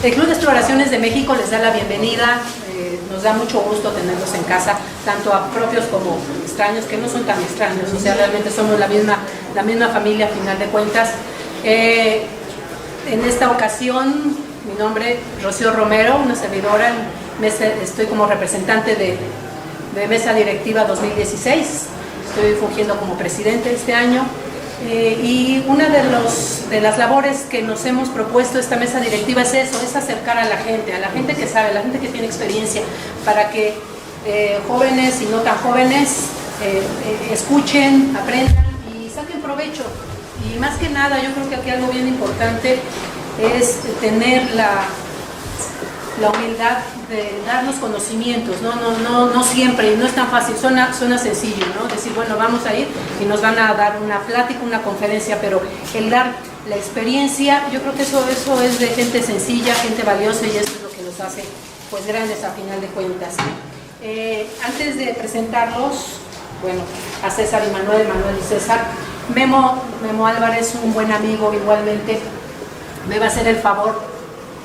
El Club de Exploraciones de México les da la bienvenida, nos da mucho gusto tenerlos en casa, tanto a propios como extraños, que no son tan extraños, o sea, realmente somos la misma familia a final de cuentas. En esta ocasión, mi nombre es Rocío Romero, una servidora, estoy como representante de Mesa Directiva 2016, estoy fungiendo como presidente este año. Y una de las labores que nos hemos propuesto esta mesa directiva es eso, es acercar a la gente que sabe, a la gente que tiene experiencia, para que jóvenes y no tan jóvenes escuchen, aprendan y saquen provecho. Y más que nada, yo creo que aquí algo bien importante es tener la humildad de darnos conocimientos, no siempre, y no es tan fácil, suena sencillo, ¿no? Decir, bueno, vamos a ir y nos van a dar una plática, una conferencia, pero el dar la experiencia, yo creo que eso es de gente sencilla, gente valiosa, y eso es lo que nos hace pues grandes a final de cuentas. Antes de presentarlos, bueno, a César y Manuel y César, Memo Álvarez, un buen amigo igualmente, me va a hacer el favor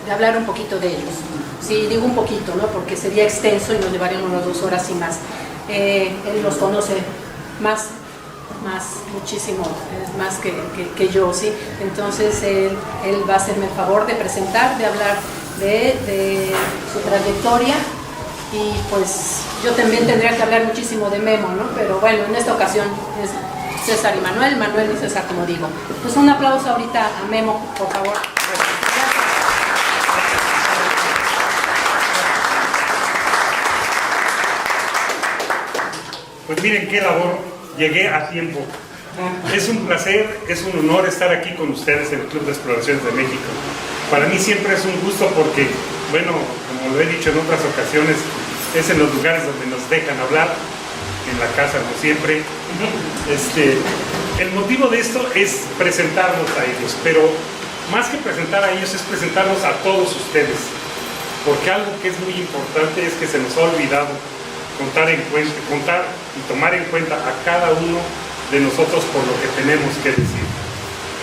de hablar un poquito de ellos. Sí, digo un poquito, ¿no? Porque sería extenso y nos llevaríamos unas 2 horas y más. Él los conoce muchísimo más que yo, ¿sí? Entonces él va a hacerme el favor de presentar, de hablar de su trayectoria, y pues yo también tendría que hablar muchísimo de Memo, ¿no? Pero bueno, en esta ocasión es César y Manuel y César, como digo. Pues un aplauso ahorita a Memo, por favor. Pues miren qué labor, llegué a tiempo. Es un placer, es un honor estar aquí con ustedes en el Club de Exploraciones de México. Para mí siempre es un gusto porque, bueno, como lo he dicho en otras ocasiones, es en los lugares donde nos dejan hablar, en la casa, no siempre. El motivo de esto es presentarlos a ellos, pero más que presentar a ellos es presentarlos a todos ustedes, porque algo que es muy importante es que se nos ha olvidado contar y tomar en cuenta a cada uno de nosotros por lo que tenemos que decir.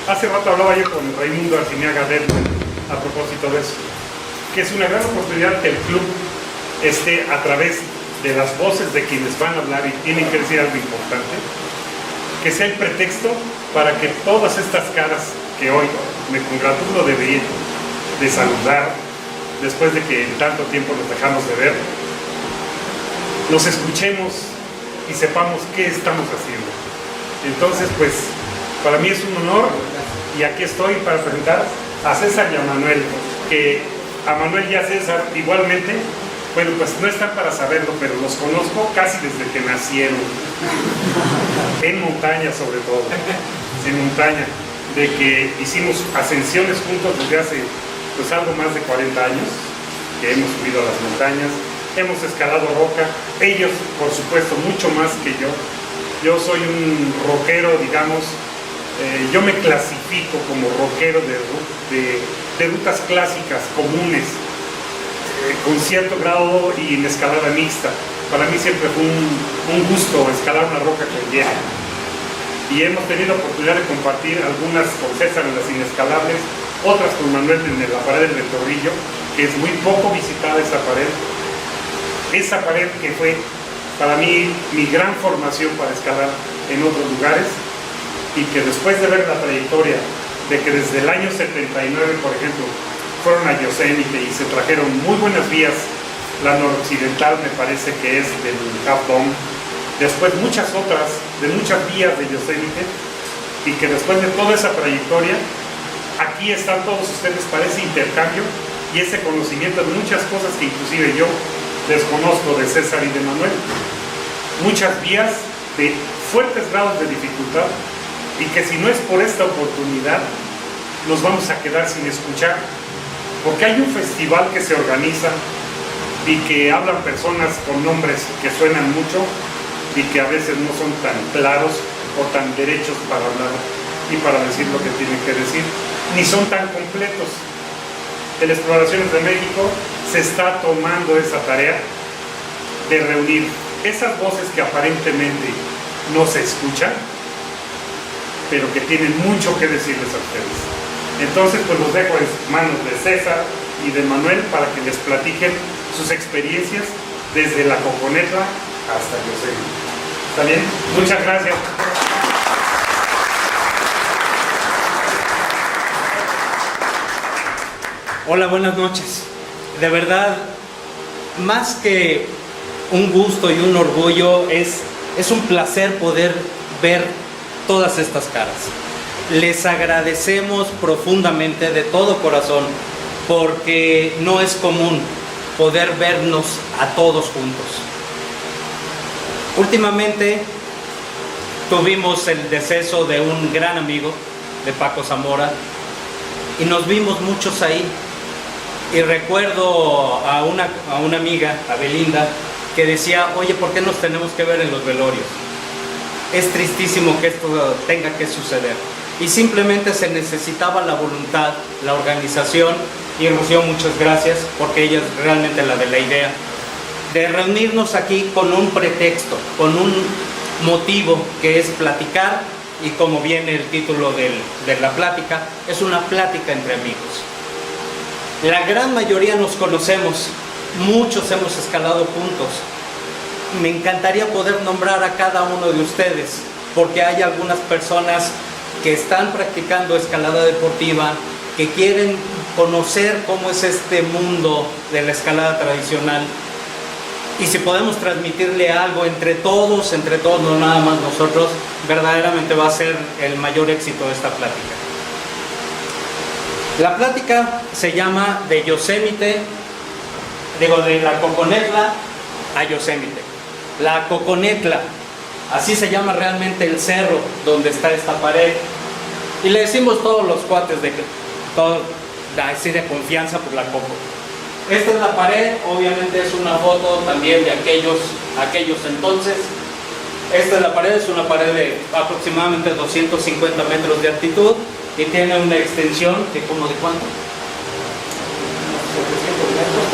Hace rato hablaba yo con Raimundo Arciniaga a propósito de eso, que es una gran oportunidad que el club esté a través de las voces de quienes van a hablar y tienen que decir algo importante, que sea el pretexto para que todas estas caras que hoy me congratulo de ver, de saludar, después de que en tanto tiempo nos dejamos de ver, nos escuchemos y sepamos qué estamos haciendo. Entonces, pues, para mí es un honor, y aquí estoy para presentar a César y a Manuel, que a Manuel y a César igualmente, bueno, pues no están para saberlo, pero los conozco casi desde que nacieron, en montaña sobre todo, en montaña, de que hicimos ascensiones juntos desde hace pues algo más de 40 años, que hemos subido a las montañas, hemos escalado roca, ellos por supuesto mucho más que yo. Yo soy un rockero, digamos, yo me clasifico como rockero de rutas clásicas, comunes, con cierto grado y en escalada mixta. Para mí siempre fue un gusto escalar una roca con hielo. Y hemos tenido oportunidad de compartir algunas con César en las inescalables, otras con Manuel en la pared del Torrillo, que es muy poco visitada esa pared. Esa pared que fue para mí mi gran formación para escalar en otros lugares, y que después de ver la trayectoria de que desde el año 79, por ejemplo, fueron a Yosemite y se trajeron muy buenas vías, la noroccidental me parece que es del Half Dome, después muchas otras, de muchas vías de Yosemite, y que después de toda esa trayectoria, aquí están todos ustedes para ese intercambio y ese conocimiento de muchas cosas que inclusive yo desconozco de César y de Manuel. Muchas vías de fuertes grados de dificultad, y que si no es por esta oportunidad nos vamos a quedar sin escuchar, porque hay un festival que se organiza y que hablan personas con nombres que suenan mucho y que a veces no son tan claros o tan derechos para hablar y para decir lo que tienen que decir, ni son tan completos. El Exploraciones de México se está tomando esa tarea de reunir esas voces que aparentemente no se escuchan, pero que tienen mucho que decirles a ustedes. Entonces, pues los dejo en manos de César y de Manuel para que les platiquen sus experiencias desde la Coconetla hasta Yosemite. ¿Está bien? Muchas gracias. Hola, buenas noches. De verdad, más que un gusto y un orgullo, es un placer poder ver todas estas caras. Les agradecemos profundamente de todo corazón, porque no es común poder vernos a todos juntos. Últimamente tuvimos el deceso de un gran amigo, de Paco Zamora, y nos vimos muchos ahí. Y recuerdo a una amiga, a Belinda, que decía, oye, ¿por qué nos tenemos que ver en los velorios? Es tristísimo que esto tenga que suceder. Y simplemente se necesitaba la voluntad, la organización, y Rocío, muchas gracias, porque ella es realmente la de la idea, de reunirnos aquí con un pretexto, con un motivo, que es platicar, y como viene el título de la plática, es una plática entre amigos. La gran mayoría nos conocemos, muchos hemos escalado juntos. Me encantaría poder nombrar a cada uno de ustedes, porque hay algunas personas que están practicando escalada deportiva, que quieren conocer cómo es este mundo de la escalada tradicional. Y si podemos transmitirle algo entre todos, no nada más nosotros, verdaderamente va a ser el mayor éxito de esta plática. La plática se llama de la Coconetla a Yosemite. La Coconetla, así se llama realmente el cerro donde está esta pared. Y le decimos todos los cuates así de confianza por la Coco. Esta es la pared, obviamente es una foto también de aquellos entonces. Esta es la pared, es una pared de aproximadamente 250 metros de altitud y tiene una extensión de ¿como de cuánto?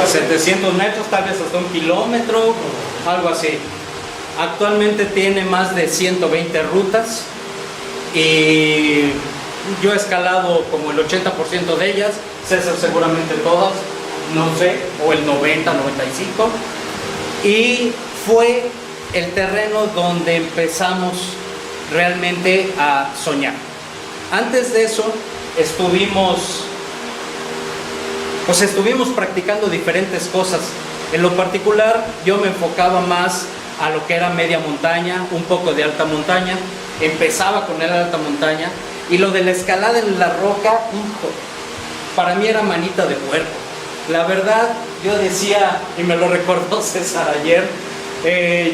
700 metros, tal vez hasta 1 kilómetro, algo así. Actualmente tiene más de 120 rutas y yo he escalado como el 80% de ellas, César seguramente todas, no sé, o el 90, 95, y fue el terreno donde empezamos realmente a soñar. Antes de eso estuvimos practicando diferentes cosas. En lo particular yo me enfocaba más a lo que era media montaña, un poco de alta montaña. Empezaba con el alta montaña, y lo de la escalada en la roca, para mí era manita de puerco. La verdad, yo decía, y me lo recordó César ayer,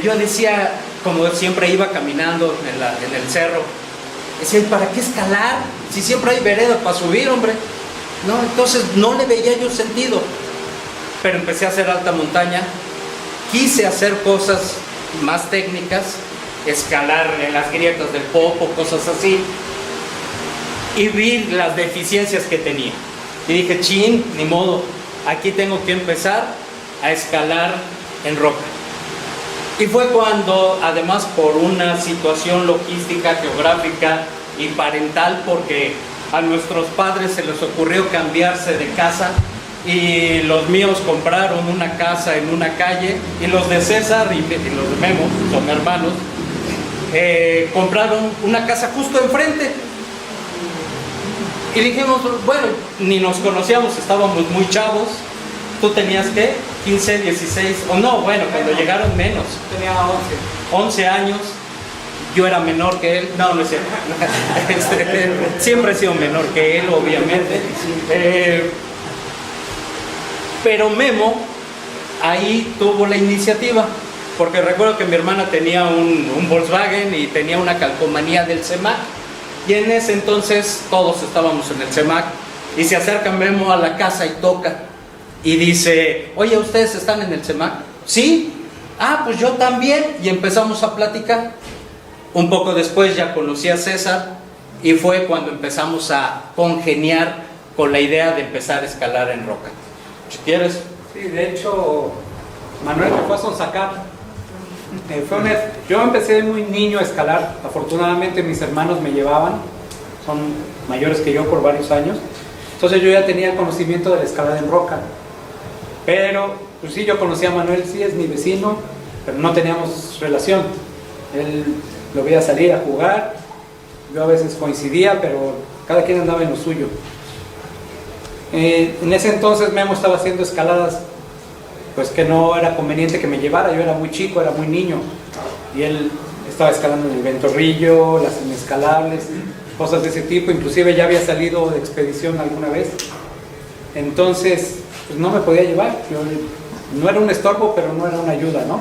yo decía, como siempre iba caminando en el cerro, decía, ¿para qué escalar? Si siempre hay vereda para subir, hombre. No, entonces no le veía yo sentido. Pero empecé a hacer alta montaña, quise hacer cosas más técnicas, escalar en las grietas del Popo, cosas así, y vi las deficiencias que tenía. Y dije, chin, ni modo, aquí tengo que empezar a escalar en roca. Y fue cuando, además por una situación logística, geográfica y parental, porque a nuestros padres se les ocurrió cambiarse de casa, y los míos compraron una casa en una calle, y los de César y los de Memo, son hermanos, compraron una casa justo enfrente. Y dijimos, bueno, ni nos conocíamos, estábamos muy chavos. ¿Tú tenías qué? 15, 16, o no, bueno, cuando llegaron menos. Tenía 11 años. Yo era menor que él. No, no es cierto. Siempre he sido menor que él, obviamente. Pero Memo ahí tuvo la iniciativa, porque recuerdo que mi hermana tenía un Volkswagen y tenía una calcomanía del CEMAC, y en ese entonces todos estábamos en el CEMAC, y se acerca Memo a la casa y toca y dice, oye, ¿ustedes están en el CEMAC? Sí. Ah, pues yo también. Y empezamos a platicar. Un poco después ya conocí a César, y fue cuando empezamos a congeniar con la idea de empezar a escalar en roca. Si quieres. Sí, de hecho, Manuel me fue a sonsacar. Yo empecé muy niño a escalar. Afortunadamente mis hermanos me llevaban, son mayores que yo por varios años. Entonces yo ya tenía conocimiento de la escalada en roca. Pero, pues sí, yo conocía a Manuel, sí, es mi vecino, pero no teníamos relación. Él lo veía salir a jugar, yo a veces coincidía, pero cada quien andaba en lo suyo. En ese entonces Memo estaba haciendo escaladas, pues que no era conveniente que me llevara, yo era muy chico, era muy niño, y él estaba escalando en el Ventorrillo, las inescalables, cosas de ese tipo, inclusive ya había salido de expedición alguna vez. Entonces, pues no me podía llevar, yo no era un estorbo, pero no era una ayuda, ¿no?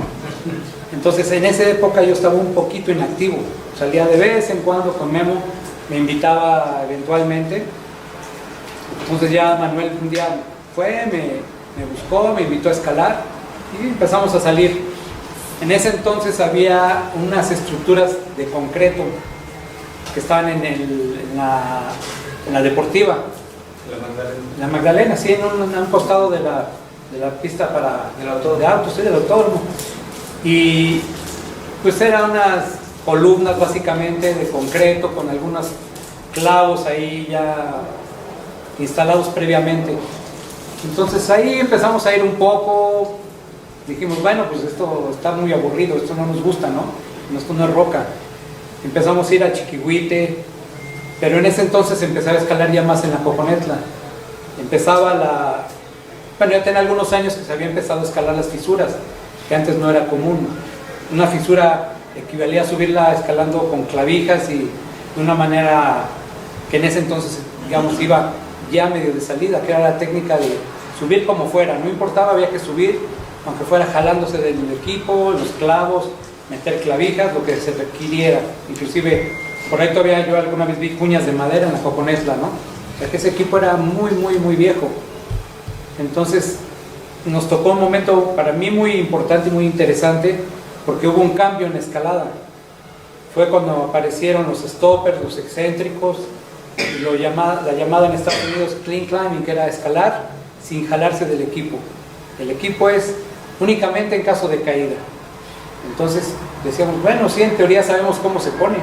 Entonces en esa época yo estaba un poquito inactivo, salía de vez en cuando con Memo, me invitaba eventualmente. Entonces ya Manuel un día fue, me buscó, me invitó a escalar y empezamos a salir. En ese entonces había unas estructuras de concreto que estaban en la deportiva. La Magdalena, sí, en un costado de la pista de autos, sí, del autódromo. Y pues eran unas columnas básicamente de concreto con algunos clavos ahí ya instalados previamente. Entonces ahí empezamos a ir un poco, dijimos, bueno, pues esto está muy aburrido, esto no nos gusta, ¿no? Esto no es roca. Empezamos a ir a Chiquihuite, pero en ese entonces empezaba a escalar ya más en la Coconetla. Bueno, ya tenía algunos años que se había empezado a escalar las fisuras, que antes no era común. Una fisura equivalía a subirla escalando con clavijas y de una manera que en ese entonces, digamos, iba ya medio de salida, que era la técnica de subir como fuera, no importaba, había que subir, aunque fuera jalándose del equipo, los clavos, meter clavijas, lo que se requiriera. Inclusive, por ahí todavía yo alguna vez vi cuñas de madera en la Coconetla, ¿no? O sea que ese equipo era muy, muy, muy viejo. Entonces, nos tocó un momento para mí muy importante y muy interesante, porque hubo un cambio en la escalada. Fue cuando aparecieron los stoppers, los excéntricos, y la llamada en Estados Unidos clean climbing, que era escalar sin jalarse del equipo. El equipo es únicamente en caso de caída. Entonces decíamos, bueno, sí, en teoría sabemos cómo se pone,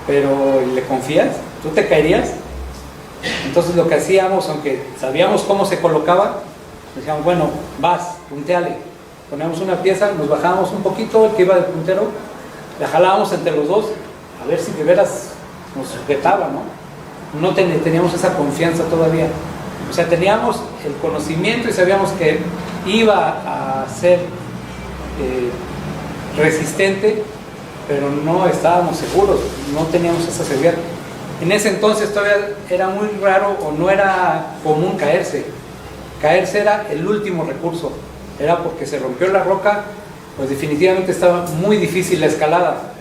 pero ¿le confías? ¿Tú te caerías? Entonces lo que hacíamos, aunque sabíamos cómo se colocaba, decíamos, bueno, vas, punteale. Poníamos una pieza, nos bajábamos un poquito, el que iba de puntero, la jalábamos entre los dos, a ver si de veras nos sujetaba, ¿no? No teníamos esa confianza todavía. O sea, teníamos el conocimiento y sabíamos que iba a ser resistente, pero no estábamos seguros, no teníamos esa seguridad. En ese entonces todavía era muy raro o no era común caerse. Caerse era el último recurso, era porque se rompió la roca, pues definitivamente estaba muy difícil la escalada.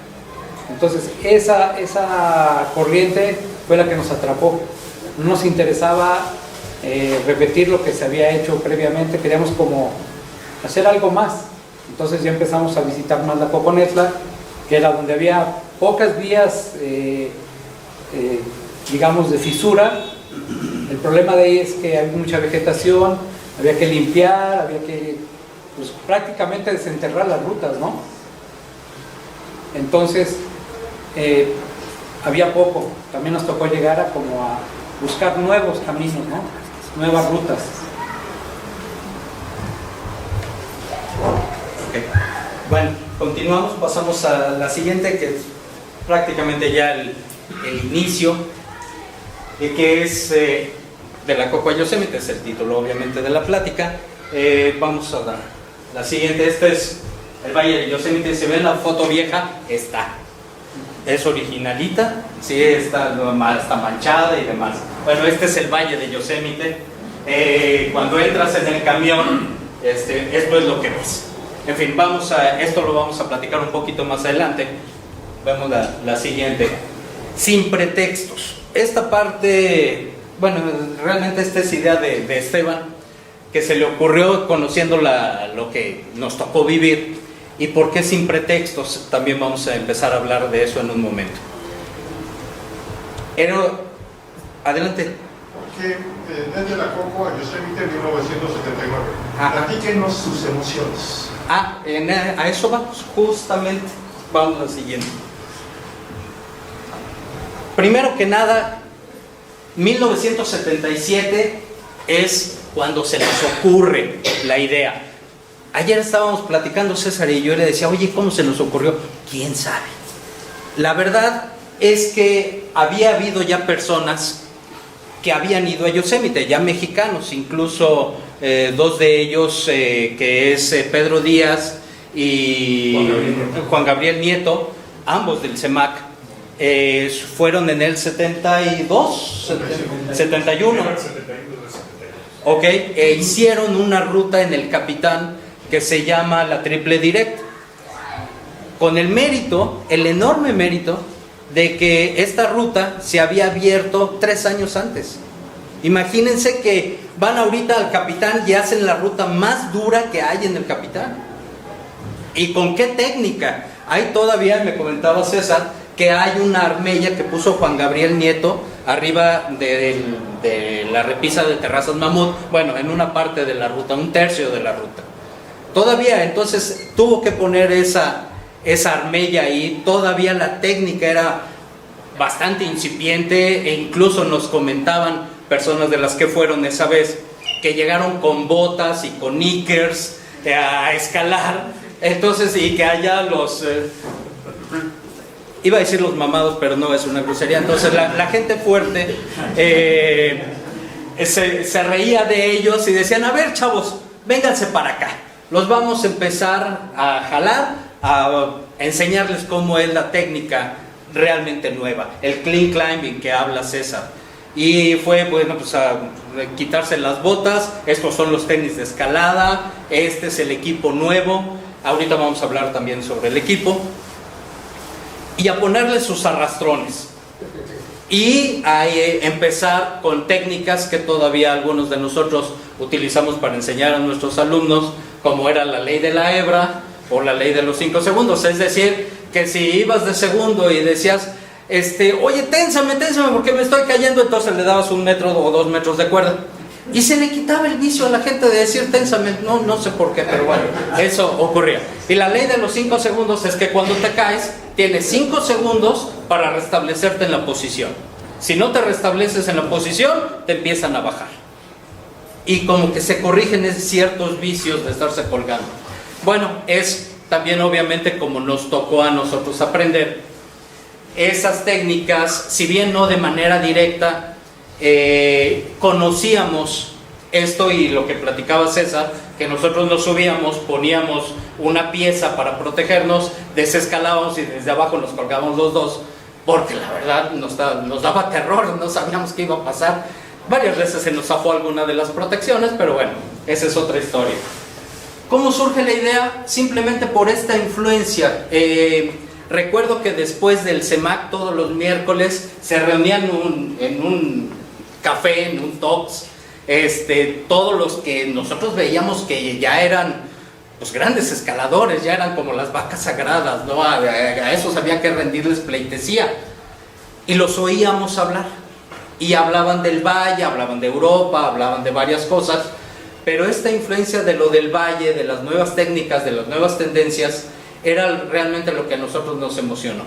Entonces esa corriente fue la que nos atrapó. No nos interesaba repetir lo que se había hecho previamente, queríamos como hacer algo más. Entonces ya empezamos a visitar más la Coconetla, que era donde había pocas vías, digamos, de fisura. El problema de ahí es que había mucha vegetación, había que limpiar, había que, pues, prácticamente desenterrar las rutas, ¿no? Entonces había poco. También nos tocó llegar a buscar nuevos caminos, ¿no? Nuevas rutas. Okay. Bueno, continuamos, pasamos a la siguiente, que es prácticamente ya el inicio, que es de la Copa Yosemite, es el título obviamente de la plática. Vamos a la siguiente. Este es el Valle de Yosemite. Si ven la foto vieja, es originalita, sí, está manchada y demás. Bueno, este es el Valle de Yosemite. Cuando entras en el camión, esto es lo que ves. En fin, esto lo vamos a platicar un poquito más adelante. Vemos la siguiente. Sin pretextos. Esta parte, bueno, realmente esta es idea de Esteban, que se le ocurrió conociendo lo que nos tocó vivir. ¿Y por qué sin pretextos? También vamos a empezar a hablar de eso en un momento. Adelante. Porque desde la Coco a Yosemite en 1979. Ajá. Platíquenos sus emociones. A eso vamos, justamente. Vamos al siguiente. Primero que nada, 1977 es cuando se les ocurre la idea. Ayer estábamos platicando César y yo, le decía, oye, ¿cómo se nos ocurrió? ¿Quién sabe? La verdad es que había habido ya personas que habían ido a Yosemite, ya mexicanos, incluso dos de ellos, que es Pedro Díaz y Juan Gabriel Nieto, ambos del CEMAC, fueron en el 72, 71, ok, hicieron una ruta en el Capitán que se llama la Triple Direct, con el mérito, el enorme mérito, de que esta ruta se había abierto 3 años antes. Imagínense que van ahorita al Capitán y hacen la ruta más dura que hay en el Capitán. ¿Y con qué técnica? Hay todavía, me comentaba César, que hay una armella que puso Juan Gabriel Nieto arriba de la repisa de Terrazas Mamut, bueno, en una parte de la ruta, 1/3 de la ruta. Todavía, entonces, tuvo que poner esa armella ahí. Todavía la técnica era bastante incipiente, e incluso nos comentaban personas de las que fueron esa vez que llegaron con botas y con knickers a escalar, entonces, y que allá los iba a decir los mamados, pero no, es una grosería. Entonces la gente fuerte se reía de ellos y decían, a ver, chavos, vénganse para acá, los vamos a empezar a jalar, a enseñarles cómo es la técnica realmente nueva, el clean climbing que habla César. Y fue, bueno, pues a quitarse las botas. Estos son los tenis de escalada, este es el equipo nuevo, ahorita vamos a hablar también sobre el equipo, y a ponerle sus arrastrones y a empezar con técnicas que todavía algunos de nosotros utilizamos para enseñar a nuestros alumnos, como era la ley de la hebra o la ley de los 5 segundos. Es decir, que si ibas de segundo y decías, oye, ténsame porque me estoy cayendo, entonces le dabas 1 metro o 2 metros de cuerda y se le quitaba el vicio a la gente de decir ténsame. No sé por qué, pero bueno, eso ocurría. Y la ley de los 5 segundos es que cuando te caes tienes 5 segundos para restablecerte en la posición. Si no te restableces en la posición, te empiezan a bajar, y como que se corrigen ciertos vicios de estarse colgando. Bueno, es también obviamente como nos tocó a nosotros aprender esas técnicas, si bien no de manera directa, conocíamos esto, y lo que platicaba César, que nosotros nos subíamos, poníamos una pieza para protegernos, desescalábamos y desde abajo nos colgábamos los dos, porque la verdad nos daba terror, no sabíamos qué iba a pasar. Varias veces se nos zafó alguna de las protecciones, pero bueno, esa es otra historia. ¿Cómo surge la idea? Simplemente por esta influencia. Recuerdo que después del CEMAC, todos los miércoles, se reunían en un café, en un Tops, todos los que nosotros veíamos que ya eran pues grandes escaladores, ya eran como las vacas sagradas, ¿no? A esos había que rendirles pleitesía, y los oíamos hablar, y hablaban del valle, hablaban de Europa, hablaban de varias cosas, pero esta influencia de lo del valle, de las nuevas técnicas, de las nuevas tendencias, era realmente lo que a nosotros nos emocionó.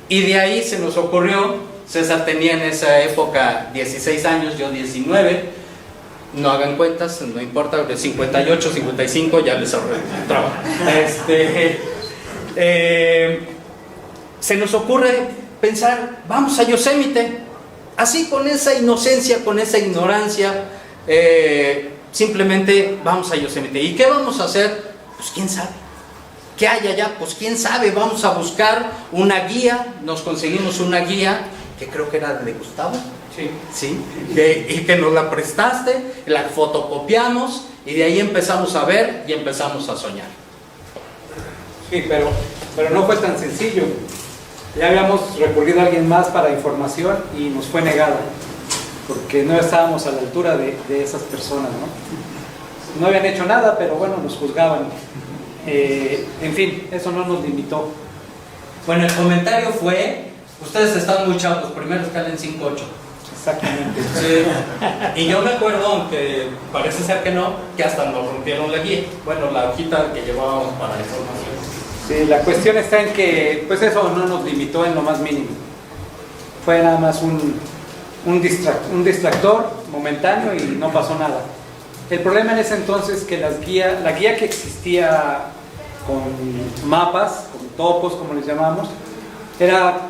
Y de ahí se nos ocurrió, César tenía en esa época 16 años, yo 19, no hagan cuentas, no importa, de 58, 55, ya les ahorré trabajo. Se nos ocurre pensar, vamos a Yosemite, así, con esa inocencia, con esa ignorancia, simplemente vamos a Yosemite. ¿Y qué vamos a hacer? Pues quién sabe. ¿Qué hay allá? Pues quién sabe. Vamos a buscar una guía. Nos conseguimos una guía que creo que era de Gustavo. Sí. Y que nos la prestaste, la fotocopiamos y de ahí empezamos a ver y empezamos a soñar. Sí, pero no fue tan sencillo. Ya habíamos recurrido a alguien más para información y nos fue negada, porque no estábamos a la altura de esas personas, ¿no? No habían hecho nada, pero bueno, nos juzgaban. En fin, eso no nos limitó. Bueno, el comentario fue, ustedes están muy chavos, primero escalen 5-8. Exactamente. Sí. Y yo me acuerdo, aunque parece ser que no, que hasta nos rompieron la guía, bueno, la hojita que llevábamos para la información. Sí, la cuestión está en que pues eso no nos limitó en lo más mínimo. Fue nada más un un distractor momentáneo y no pasó nada. El problema en ese entonces es que la guía que existía con mapas, con topos, como les llamamos, era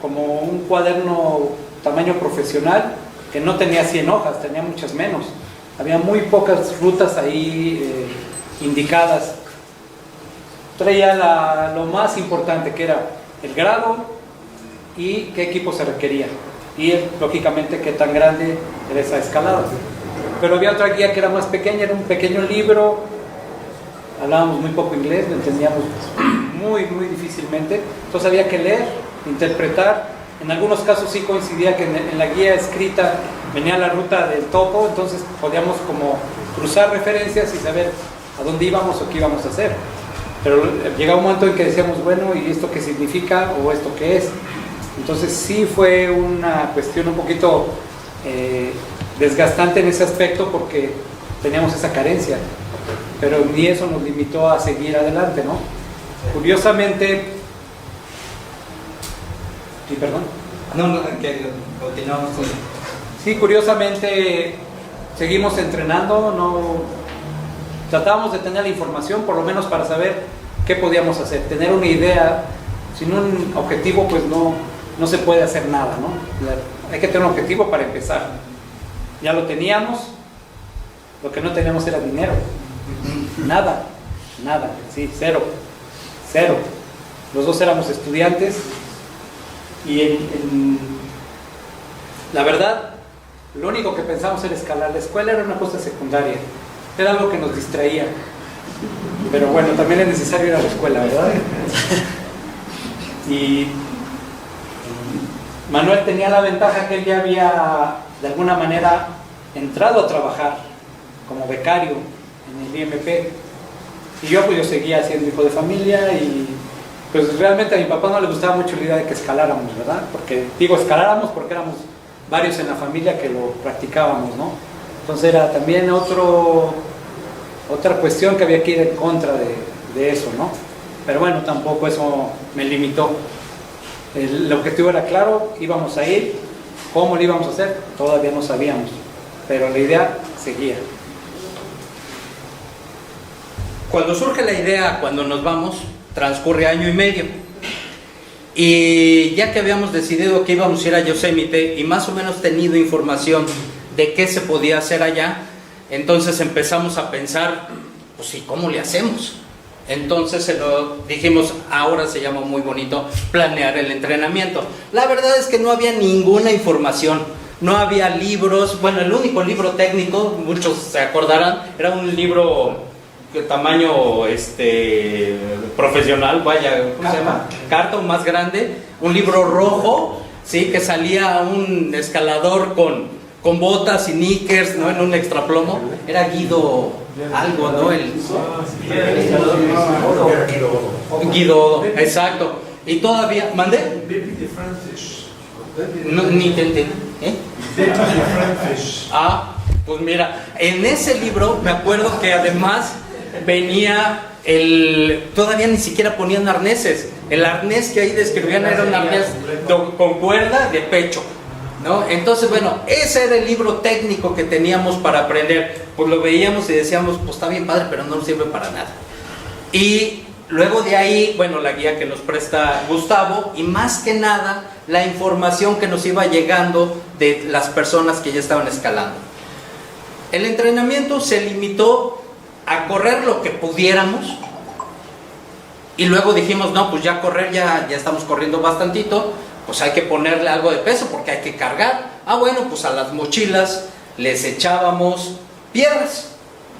como un cuaderno tamaño profesional que no tenía 100 hojas, tenía muchas menos. Había muy pocas rutas ahí indicadas. Traía lo más importante, que era el grado y qué equipo se requería. Y lógicamente qué tan grande era esa escalada. Pero había otra guía que era más pequeña, era un pequeño libro. Hablábamos muy poco inglés, lo entendíamos muy difícilmente. Entonces había que leer, interpretar. En algunos casos sí coincidía que en la guía escrita venía la ruta del topo, entonces podíamos como cruzar referencias y saber a dónde íbamos o qué íbamos a hacer. Pero llegaba un momento en que decíamos, bueno, ¿y esto qué significa o esto qué es? Entonces sí fue una cuestión un poquito desgastante en ese aspecto porque teníamos esa carencia, pero ni eso nos limitó a seguir adelante, ¿no? Curiosamente, sí, perdón. No, que continuamos con... Sí, curiosamente seguimos entrenando, tratábamos de tener la información por lo menos para saber qué podíamos hacer, tener una idea. Sin un objetivo pues no se puede hacer nada, ¿no? Hay que tener un objetivo para empezar. Ya lo teníamos, lo que no teníamos era dinero. Nada, sí, cero. Los dos éramos estudiantes y la verdad, lo único que pensamos era escalar. La escuela era una cosa secundaria, era algo que nos distraía. Pero bueno, también es necesario ir a la escuela, ¿verdad? Y Manuel tenía la ventaja que él ya había de alguna manera entrado a trabajar como becario en el IMP y yo seguía siendo hijo de familia y pues realmente a mi papá no le gustaba mucho la idea de que escaláramos, ¿verdad? Porque escaláramos porque éramos varios en la familia que lo practicábamos, ¿no? Entonces era también otra cuestión que había que ir en contra de eso, ¿no? Pero bueno, tampoco eso me limitó. El objetivo era claro, íbamos a ir. ¿Cómo lo íbamos a hacer? Todavía no sabíamos, pero la idea seguía. Cuando surge la idea, cuando nos vamos, transcurre 1 año y medio. Y ya que habíamos decidido que íbamos a ir a Yosemite y más o menos tenido información de qué se podía hacer allá, entonces empezamos a pensar, pues ¿y cómo le hacemos? Entonces dijimos, ahora se llama muy bonito planear el entrenamiento. La verdad es que no había ninguna información, no había libros. Bueno, el único libro técnico, muchos se acordarán, era un libro de tamaño profesional, vaya, ¿cómo se llama? Carta, o más grande, un libro rojo, sí, que salía un escalador con botas y knickers, ¿no? En un extraplomo. Era Guido algo, ¿no? Guido, exacto. Y todavía, ¿mandé? No, ni te entendí. Ah, pues mira, en ese libro me acuerdo que además venía todavía ni siquiera ponían arneses. El arnés que ahí describían era un arnés con cuerda de pecho, ¿no? Entonces, bueno, ese era el libro técnico que teníamos para aprender. Pues lo veíamos y decíamos, pues está bien padre, pero no nos sirve para nada. Y luego de ahí, bueno, la guía que nos presta Gustavo y más que nada la información que nos iba llegando de las personas que ya estaban escalando. El entrenamiento se limitó a correr lo que pudiéramos y luego dijimos, no, pues ya correr, ya estamos corriendo bastantito, pues hay que ponerle algo de peso porque hay que cargar. Ah, bueno, pues a las mochilas les echábamos piedras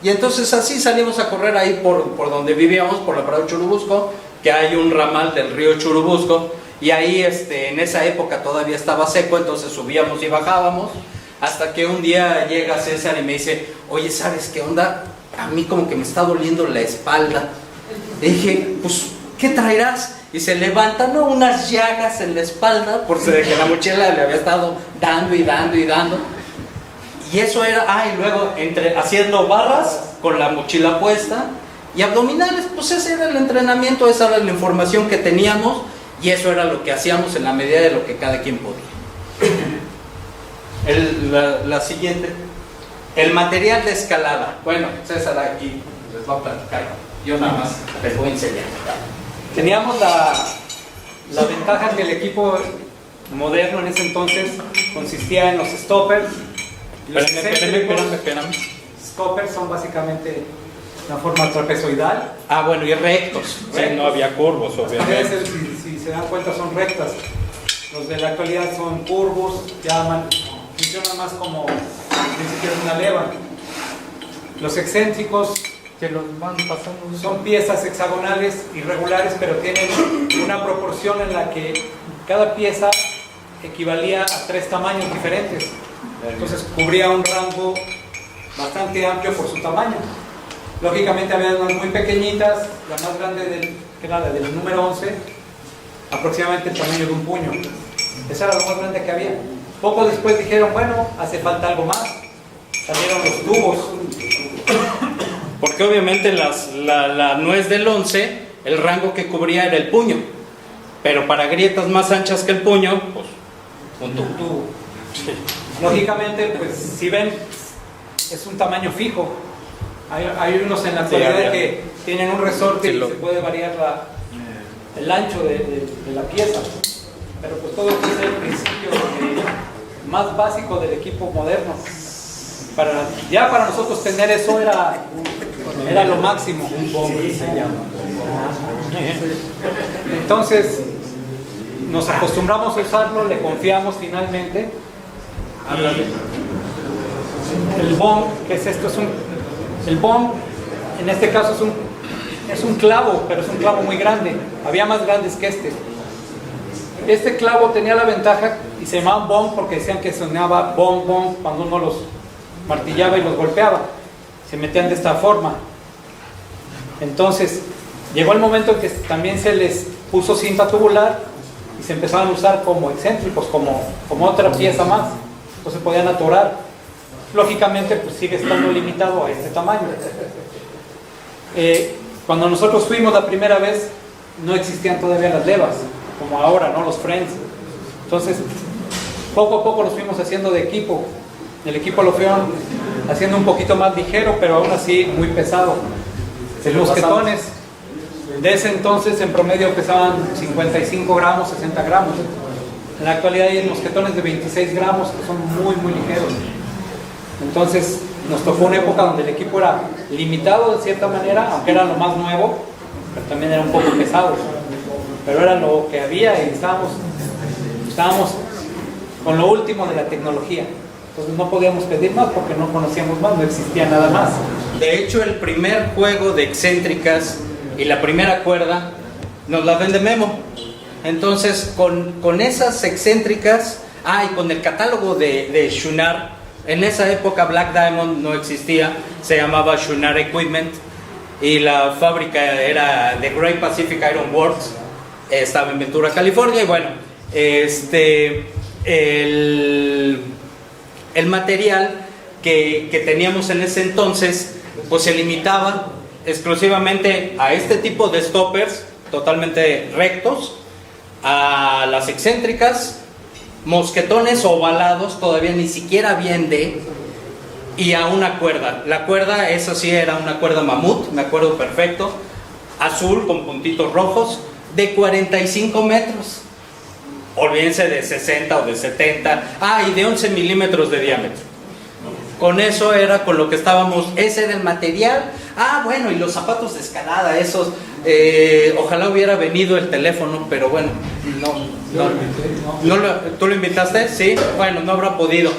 y entonces así salimos a correr ahí por donde vivíamos, por la Prado Churubusco, que hay un ramal del río Churubusco y ahí en esa época todavía estaba seco, entonces subíamos y bajábamos hasta que un día llega César y me dice, oye, ¿sabes qué onda? A mí como que me está doliendo la espalda. Le dije, pues, ¿qué traerás? Y se levanta, ¿no? Unas llagas en la espalda, por de que la mochila le había estado dando y dando y dando. Y eso era, y luego haciendo barras con la mochila puesta y abdominales, pues ese era el entrenamiento, esa era la información que teníamos y eso era lo que hacíamos en la medida de lo que cada quien podía. La siguiente. El material de escalada. Bueno, César aquí les va a platicar. Yo nada más les voy a enseñar. Teníamos la ventaja que el equipo moderno en ese entonces consistía en los stoppers. Y los Espérame. stoppers son básicamente una forma trapezoidal. Ah, bueno, y rectos. Sí, no había curvos, obviamente. Si se dan cuenta son rectas. Los de la actualidad son curvos, funcionan más como ni siquiera una leva. Los excéntricos Que los van pasando. son piezas hexagonales irregulares, pero tienen una proporción en la que cada pieza equivalía a 3 tamaños diferentes. Entonces cubría un rango bastante amplio por su tamaño. Lógicamente había unas muy pequeñitas, la más grande que era la del número 11, aproximadamente el tamaño de un puño. Esa era la más grande que había. Poco después dijeron, bueno, hace falta algo más. Salieron los tubos. Porque obviamente la nuez del 11, el rango que cubría era el puño. Pero para grietas más anchas que el puño, pues un tubo. Tubo. Lógicamente, pues si ven, es un tamaño fijo. Hay unos en la actualidad que tienen un resorte y se puede variar el ancho de la pieza. Pero pues todo esto es el principio más básico del equipo moderno. Ya para nosotros tener eso era lo máximo. Entonces nos acostumbramos a usarlo, le confiamos finalmente. El bong, ¿qué es esto? El bong, en este caso es un clavo, pero es un clavo muy grande. Había más grandes que este. Este clavo tenía la ventaja y se llamaba bong porque decían que sonaba bong bong cuando uno los martillaba y los golpeaba. Se metían de esta forma. Entonces llegó el momento en que también se les puso cinta tubular y se empezaron a usar como excéntricos, como otra pieza más. Entonces podían atorar. Lógicamente pues sigue estando limitado a este tamaño. Cuando nosotros fuimos la primera vez no existían todavía las levas como ahora, ¿no? Los frames. Entonces poco a poco nos fuimos haciendo de equipo. El equipo lo fueron haciendo un poquito más ligero, pero aún así muy pesado. Los mosquetones de ese entonces en promedio pesaban 55 gramos, 60 gramos. En la actualidad hay mosquetones de 26 gramos que son muy muy ligeros. Entonces nos tocó una época donde el equipo era limitado de cierta manera, aunque era lo más nuevo, pero también era un poco pesado. Pero era lo que había y estábamos con lo último de la tecnología. Entonces no podíamos pedir más porque no conocíamos más, no existía nada más. De hecho, el primer juego de excéntricas y la primera cuerda nos la vende Memo. Entonces, con esas excéntricas, y con el catálogo de Schunar, en esa época Black Diamond no existía, se llamaba Schunar Equipment y la fábrica era de Great Pacific Iron Works, estaba en Ventura, California, y bueno, el material que teníamos en ese entonces pues se limitaba exclusivamente a este tipo de stoppers totalmente rectos, a las excéntricas, mosquetones ovalados, todavía ni siquiera bien y a una cuerda. La cuerda, esa sí era una cuerda mamut, me acuerdo perfecto, azul con puntitos rojos, de 45 metros. Olvídense de 60 o de 70, y de 11 milímetros de diámetro. Con eso era con lo que estábamos, ese era el material. Bueno, y los zapatos de escalada, esos, ojalá hubiera venido el teléfono, pero bueno, ¿tú lo invitaste? Sí, bueno, no habrá podido.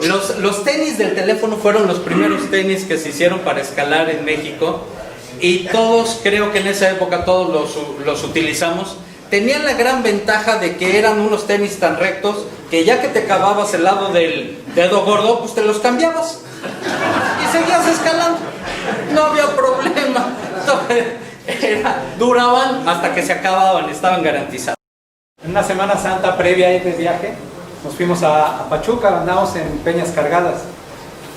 Los tenis del teléfono fueron los primeros tenis que se hicieron para escalar en México, y todos, creo que en esa época todos los utilizamos. Tenían la gran ventaja de que eran unos tenis tan rectos que ya que te acababas el lado del dedo gordo, pues te los cambiabas y seguías escalando, no había problema. Duraban hasta que se acababan, estaban garantizados. En una Semana Santa previa a ir de viaje, nos fuimos a Pachuca, andábamos en peñas cargadas.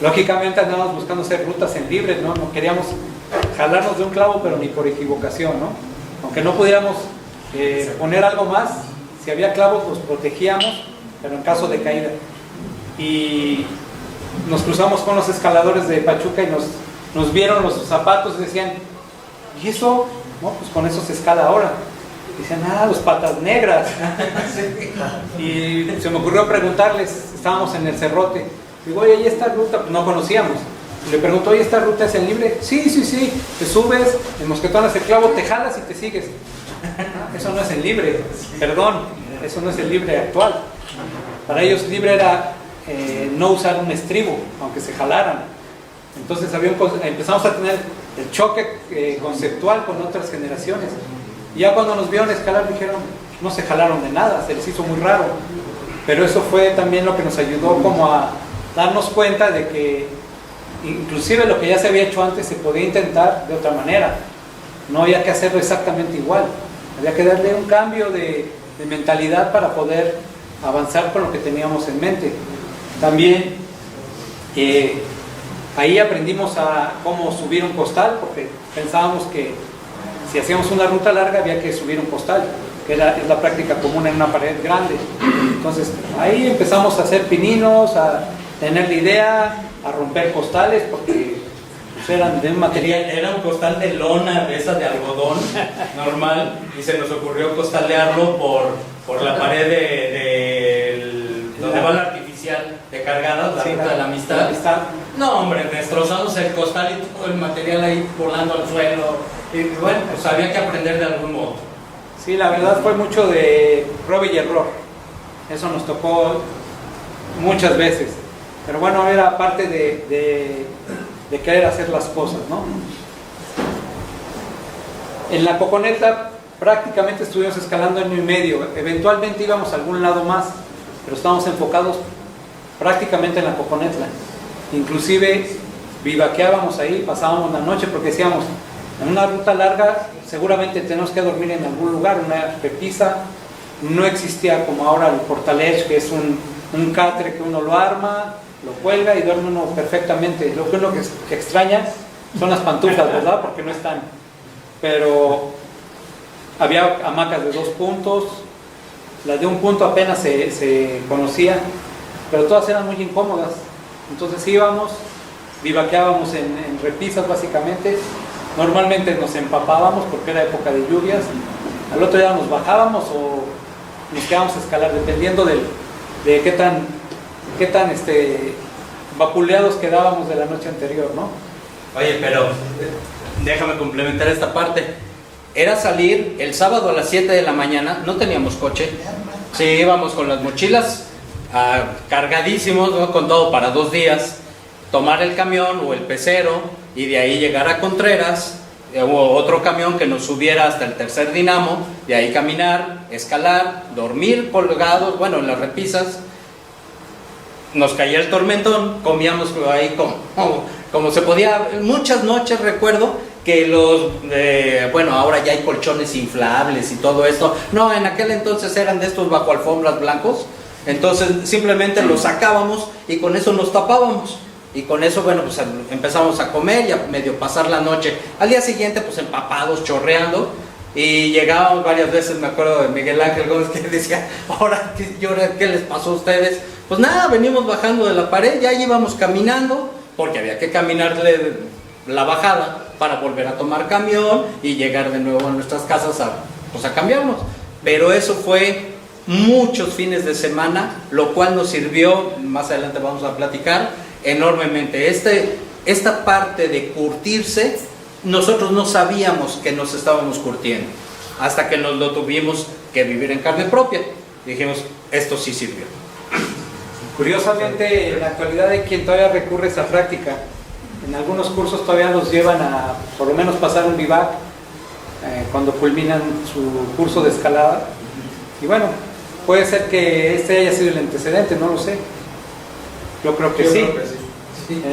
Lógicamente andábamos buscando hacer rutas en libre, ¿no? No queríamos jalarnos de un clavo, pero ni por equivocación, ¿no? Aunque no pudiéramos poner algo más, si había clavos los protegíamos, pero en caso de caída. y nos cruzamos con los escaladores de Pachuca y nos vieron los zapatos y decían, ¿y eso? No, pues con eso se escala ahora. Decían, los patas negras. Y se me ocurrió preguntarles, estábamos en el Cerrote, digo, oye, ¿y esta ruta? Pues no conocíamos. Y le pregunto, oye, ¿esta ruta es en libre? Sí, te subes, el mosquetón hace clavo, te jalas y te sigues. Eso no es el libre, perdón, eso no es el libre actual. Para ellos libre era no usar un estribo, aunque se jalaran. Entonces empezamos a tener el choque conceptual con otras generaciones. Y ya cuando nos vieron escalar dijeron, no se jalaron de nada, se les hizo muy raro. Pero eso fue también lo que nos ayudó como a darnos cuenta de que inclusive lo que ya se había hecho antes se podía intentar de otra manera. No había que hacerlo exactamente igual. Había que darle un cambio de mentalidad para poder avanzar con lo que teníamos en mente. También ahí aprendimos a cómo subir un costal, porque pensábamos que si hacíamos una ruta larga había que subir un costal, que es la práctica común en una pared grande. Entonces ahí empezamos a hacer pininos, a tener la idea, a romper costales, porque pues, eran de un material. Era un costal de lona, de esas de algodón normal, y se nos ocurrió costalearlo por la pared donde va la artificial de Cargadas, la ruta de la amistad. No, hombre, destrozamos el costal y todo el material ahí volando al suelo. Y bueno, pues había que aprender de algún modo. Sí, la verdad fue mucho de prueba y error. Eso nos tocó muchas veces. Pero bueno, era parte de querer hacer las cosas, ¿no? En la Coconetla prácticamente estuvimos escalando año y medio. Eventualmente íbamos a algún lado más, pero estábamos enfocados prácticamente en la Coconetla. Inclusive vivaqueábamos ahí, pasábamos la noche porque decíamos, en una ruta larga seguramente tenemos que dormir en algún lugar, una repisa. No existía como ahora el portalech, que es un catre que uno lo arma, lo cuelga y duerme uno perfectamente. Lo que uno que extraña son las pantuflas, ¿verdad? Porque no están. Pero había hamacas de 2 puntos, las de 1 punto apenas se conocía, pero todas eran muy incómodas. Entonces íbamos, vivaqueábamos en repisas básicamente. Normalmente nos empapábamos porque era época de lluvias. Al otro día nos bajábamos o nos quedábamos a escalar, dependiendo de qué tan vapuleados quedábamos de la noche anterior, ¿no? Oye, pero déjame complementar esta parte. Era salir el sábado a las 7 de la mañana, no teníamos coche. Sí, íbamos con las mochilas cargadísimos, ¿no? Con todo para 2 días. Tomar el camión o el pecero y de ahí llegar a Contreras, o otro camión que nos subiera hasta el tercer dinamo, de ahí caminar, escalar, dormir colgados, bueno, en las repisas. Nos caía el tormentón, comíamos ahí como se podía. Muchas noches recuerdo que bueno, ahora ya hay colchones inflables y todo esto. No, en aquel entonces eran de estos bajo alfombras blancos. Entonces simplemente los sacábamos y con eso nos tapábamos. Y con eso, bueno, pues empezamos a comer y a medio pasar la noche. Al día siguiente, pues empapados, chorreando. Y llegábamos varias veces, me acuerdo de Miguel Ángel Gómez, que decía, ahora, ¿qué les pasó a ustedes? Pues nada, venimos bajando de la pared, ya íbamos caminando, porque había que caminarle la bajada para volver a tomar camión y llegar de nuevo a nuestras casas a cambiarnos. Pero eso fue muchos fines de semana, lo cual nos sirvió, más adelante vamos a platicar, enormemente. Esta parte de curtirse, nosotros no sabíamos que nos estábamos curtiendo hasta que nos lo tuvimos que vivir en carne propia. Dijimos, esto sí sirvió. Curiosamente, en la actualidad hay quien todavía recurre a esa práctica. En algunos cursos todavía los llevan a por lo menos pasar un vivac cuando culminan su curso de escalada. Y bueno, puede ser que este haya sido el antecedente, no lo sé. Yo creo que sí.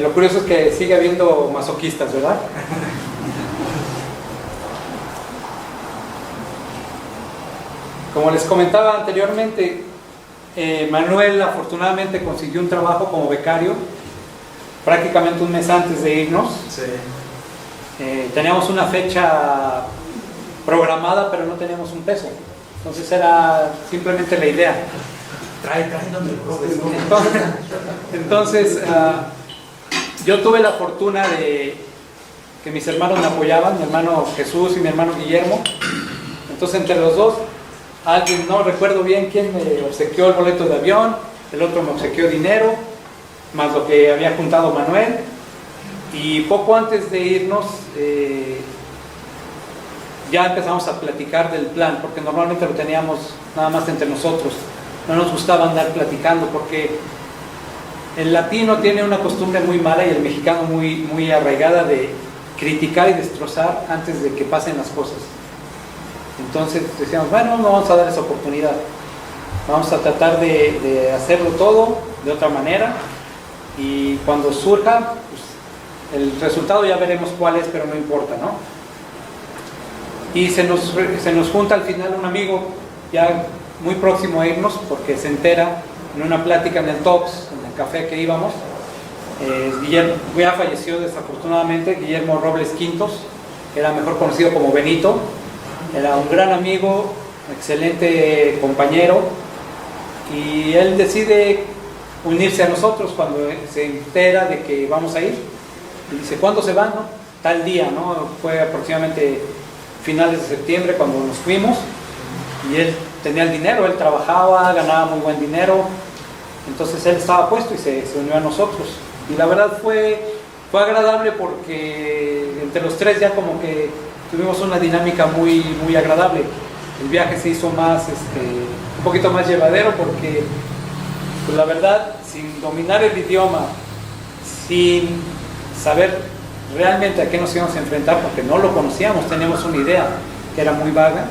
Lo curioso es que sigue habiendo masoquistas, ¿verdad? Como les comentaba anteriormente, Manuel afortunadamente consiguió un trabajo como becario prácticamente un mes antes de irnos. Sí. Teníamos una fecha programada, pero no teníamos un peso. Entonces era simplemente la idea. Entonces, yo tuve la fortuna de que mis hermanos me apoyaban, mi hermano Jesús y mi hermano Guillermo. Entonces, entre los dos, alguien, no recuerdo bien quién me obsequió el boleto de avión, el otro me obsequió dinero, más lo que había juntado Manuel. Y poco antes de irnos, ya empezamos a platicar del plan, porque normalmente lo teníamos nada más entre nosotros. No nos gustaba andar platicando, porque el latino tiene una costumbre muy mala y el mexicano muy arraigada de criticar y destrozar antes de que pasen las cosas. Entonces decíamos, bueno, no vamos a dar esa oportunidad, vamos a tratar de hacerlo todo de otra manera, y cuando surja, pues, el resultado ya veremos cuál es, pero no importa, ¿no? Y se nos junta al final un amigo ya muy próximo a irnos, porque se entera en una plática en el Tox, en el café que íbamos. Guillermo ya falleció desafortunadamente, Guillermo Robles Quintos, que era mejor conocido como Benito. Era un gran amigo, excelente compañero, y él decide unirse a nosotros cuando se entera de que vamos a ir. Y dice, ¿cuándo se van, no? Tal día, ¿no? Fue aproximadamente finales de septiembre cuando nos fuimos, y él tenía el dinero, él trabajaba, ganaba muy buen dinero, entonces él estaba puesto y se unió a nosotros. Y la verdad fue agradable, porque entre los tres ya como que tuvimos una dinámica muy agradable. El viaje se hizo más, un poquito más llevadero, porque pues la verdad, sin dominar el idioma, sin saber realmente a qué nos íbamos a enfrentar, porque no lo conocíamos, teníamos una idea que era muy vaga.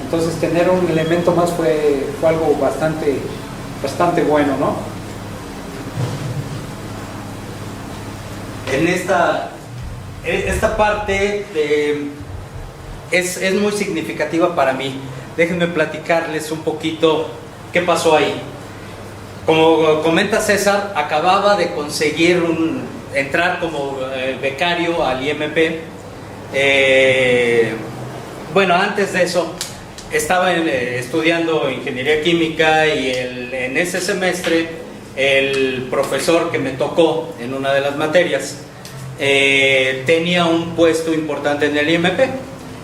Entonces tener un elemento más fue algo bastante bueno, ¿no? En esta parte es muy significativa para mí. Déjenme platicarles un poquito qué pasó ahí. Como comenta César, acababa de conseguir entrar como becario al IMP. Bueno, antes de eso estaba estudiando ingeniería química, y en ese semestre el profesor que me tocó en una de las materias tenía un puesto importante en el IMP.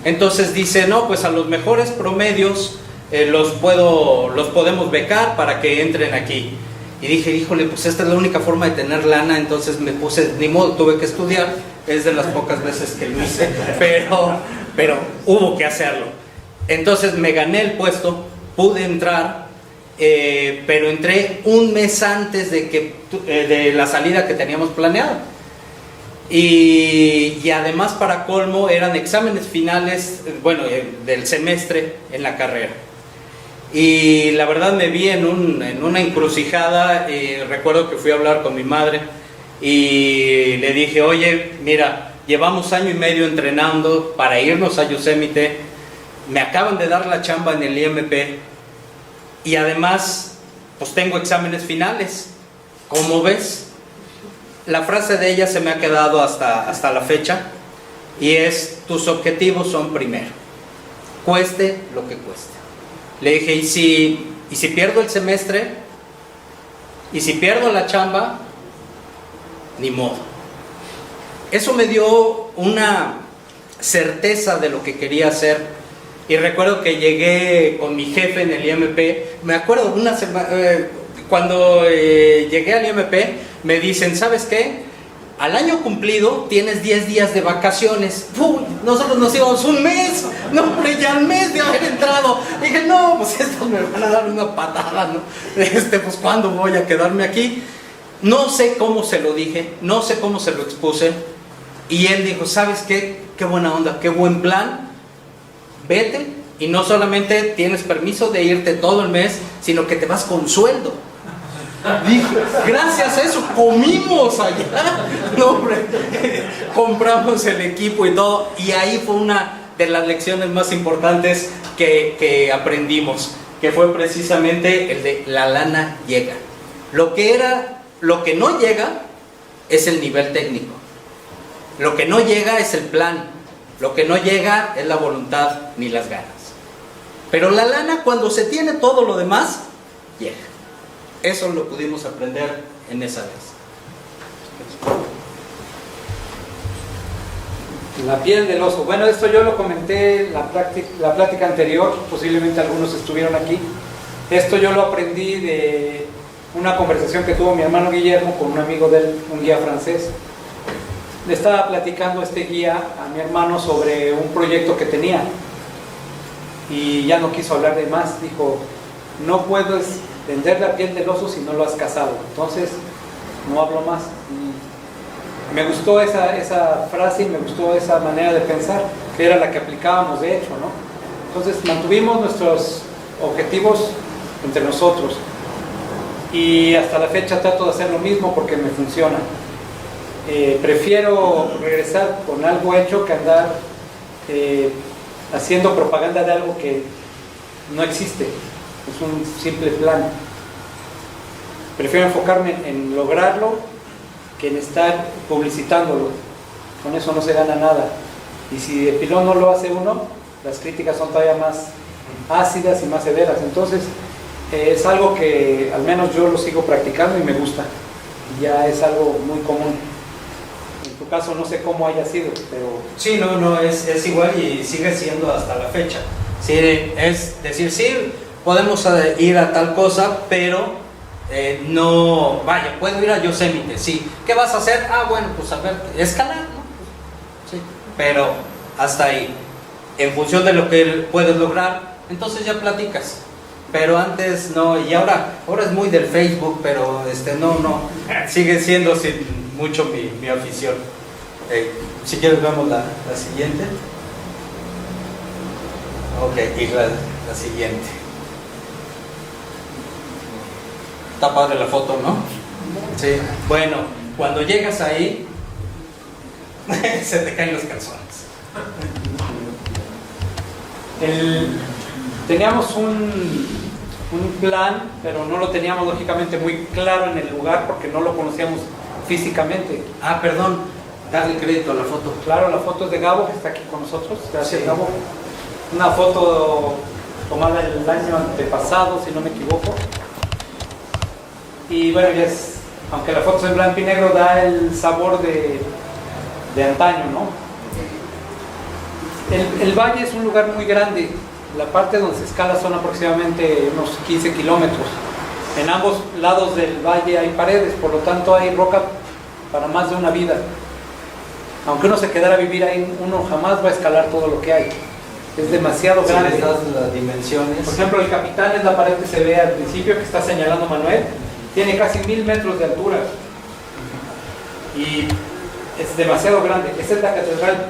Entonces dice, no, pues a los mejores promedios los podemos becar para que entren aquí. Y dije, híjole, pues esta es la única forma de tener lana. Entonces me puse, ni modo, tuve que estudiar. Es de las pocas veces que lo hice, pero hubo que hacerlo. Entonces me gané el puesto, pude entrar, pero entré un mes antes de la salida que teníamos planeado. Y además, para colmo, eran exámenes finales, del semestre en la carrera. Y la verdad me vi en una encrucijada. Recuerdo que fui a hablar con mi madre y le dije, oye, mira, llevamos 1 año y medio entrenando para irnos a Yosemite, me acaban de dar la chamba en el IMP, y además pues tengo exámenes finales. ¿Cómo ves? La frase de ella se me ha quedado hasta la fecha, y es: tus objetivos son primero, cueste lo que cueste. Le dije, ¿y si pierdo el semestre? ¿Y si pierdo la chamba? Ni modo. Eso me dio una certeza de lo que quería hacer. Y recuerdo que llegué con mi jefe en el IMP. Me acuerdo cuando llegué al IMP, me dicen, ¿sabes qué? Al año cumplido tienes 10 días de vacaciones. ¡Uy! Nosotros nos íbamos un mes. No, hombre, ya al mes de haber entrado. Dije, no, pues estos me van a dar una patada, ¿no? Pues ¿cuándo voy a quedarme aquí? No sé cómo se lo dije, no sé cómo se lo expuse. Y él dijo, ¿sabes qué? Qué buena onda, qué buen plan. Vete, y no solamente tienes permiso de irte todo el mes, sino que te vas con sueldo. Dije, gracias a eso comimos allá. No, hombre, compramos el equipo y todo. Y ahí fue una de las lecciones más importantes que aprendimos, que fue precisamente el de la lana llega. Lo que no llega es el nivel técnico. Lo que no llega es el plan. Lo que no llega es la voluntad ni las ganas. Pero la lana, cuando se tiene todo lo demás, llega. eso lo pudimos aprender en esa vez. La piel del oso. Bueno, esto yo lo comenté en la plática anterior, posiblemente algunos estuvieron aquí. Esto yo lo aprendí de una conversación que tuvo mi hermano Guillermo con un amigo de él, un guía francés. Le estaba platicando este guía a mi hermano sobre un proyecto que tenía y ya no quiso hablar de más. Dijo, no puedes vender la piel del oso si no lo has cazado. Entonces, no hablo más. Y me gustó esa frase y me gustó esa manera de pensar, que era la que aplicábamos de hecho, ¿no? Entonces, mantuvimos nuestros objetivos entre nosotros y hasta la fecha trato de hacer lo mismo porque me funciona. Prefiero regresar con algo hecho que andar haciendo propaganda de algo que no existe, es un simple plan. Prefiero enfocarme en lograrlo que en estar publicitándolo. Con eso no se gana nada, y si de pilón no lo hace uno, las críticas son todavía más ácidas y más severas. Entonces es algo que al menos yo lo sigo practicando y me gusta, y ya es algo muy común. En tu caso no sé cómo haya sido, pero... Sí, no, es igual y sigue siendo hasta la fecha. Sí, es decir, sí, podemos ir a tal cosa, pero no, vaya, puedo ir a Yosemite, sí. ¿Qué vas a hacer? Ah, bueno, pues a ver, escalar, ¿no? Sí, pero hasta ahí. En función de lo que puedes lograr, entonces ya platicas. Pero antes no, y ahora es muy del Facebook, pero no, sigue siendo mucho mi afición. Si quieres vemos la siguiente. Ok, y la siguiente. Está padre la foto, ¿no? Sí. Bueno, cuando llegas ahí, se te caen los calzones. Teníamos un plan, pero no lo teníamos lógicamente muy claro en el lugar porque no lo conocíamos físicamente. Ah, perdón, darle crédito a la foto. Claro, la foto es de Gabo, que está aquí con nosotros. Gracias, Sí. Gabo. Una foto tomada el año antepasado, si no me equivoco. Y bueno, aunque la foto es en blanco y negro, da el sabor de antaño, ¿no? El valle es un lugar muy grande. La parte donde se escala son aproximadamente unos 15 kilómetros. En ambos lados del valle hay paredes, por lo tanto hay roca para más de una vida. Aunque uno se quedara a vivir ahí, uno jamás va a escalar todo lo que hay. Es demasiado Si grande. les das las dimensiones. Por ejemplo, el Capitán es la pared que se ve al principio, que está señalando Manuel. Tiene casi 1000 metros de altura. Y es demasiado grande. Esa es la catedral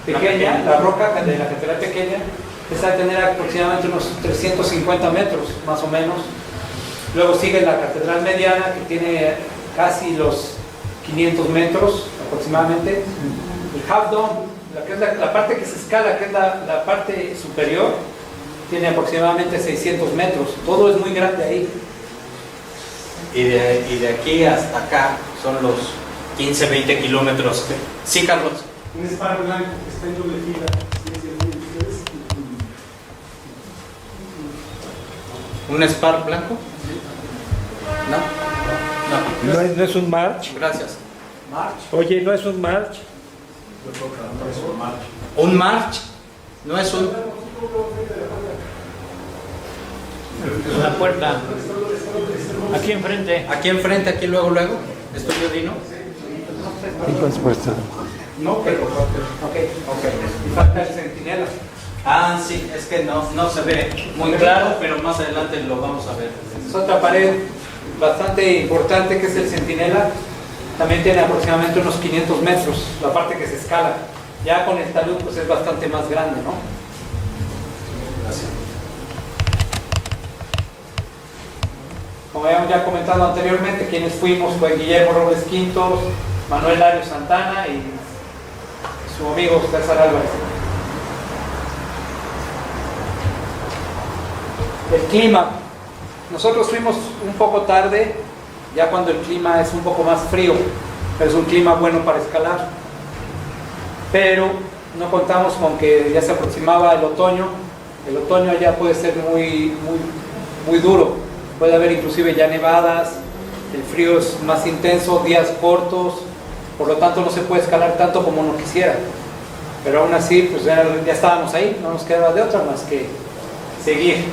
pequeña, la roca de la catedral pequeña. Esa debe tener aproximadamente unos 350 metros, más o menos. Luego sigue la catedral mediana, que tiene casi los 500 metros aproximadamente. El Half Dome, que es la parte que se escala, que es la parte superior, tiene aproximadamente 600 metros. Todo es muy grande ahí. Y de aquí hasta acá son los 15, 20 kilómetros. Sí, Carlos. Un espar blanco que está en doble fila. ¿Un Spar blanco? No. No es un march. Gracias. Oye, no es un march. ¿Un march? No es un... La puerta. Aquí enfrente. Aquí enfrente, aquí luego. ¿Estudio Dino? No, pero... Ok. Y falta el centinela. Ah, sí, es que no se ve muy claro, pero más adelante lo vamos a ver. Es otra pared bastante importante, que es el centinela. También tiene aproximadamente unos 500 metros, la parte que se escala. Ya con el talud pues es bastante más grande, ¿no? Gracias. Como habíamos ya comentado anteriormente, quienes fuimos fue Guillermo Robles Quintos, Manuel Lario Santana y su amigo César Álvarez. El clima. Nosotros fuimos un poco tarde, ya cuando el clima es un poco más frío, pero es un clima bueno para escalar. Pero no contamos con que ya se aproximaba el otoño. El otoño allá puede ser muy duro. puede haber inclusive ya nevadas, el frío es más intenso, días cortos, por lo tanto no se puede escalar tanto como uno quisiera. Pero aún así, pues ya estábamos ahí, no nos quedaba de otra más que seguir.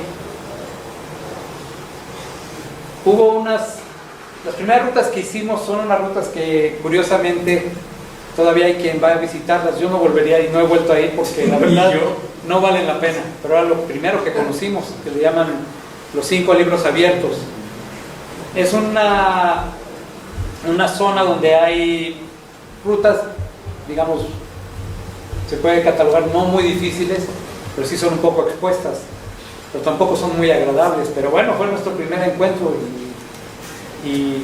Las primeras rutas que hicimos son unas rutas que curiosamente todavía hay quien va a visitarlas. Yo no volvería y no he vuelto a ir porque la verdad no valen la pena. Pero era lo primero que conocimos, que le llaman los 5 libros abiertos. Es una zona donde hay rutas, digamos, se puede catalogar no muy difíciles, pero sí son un poco expuestas, pero tampoco son muy agradables. Pero bueno, fue nuestro primer encuentro y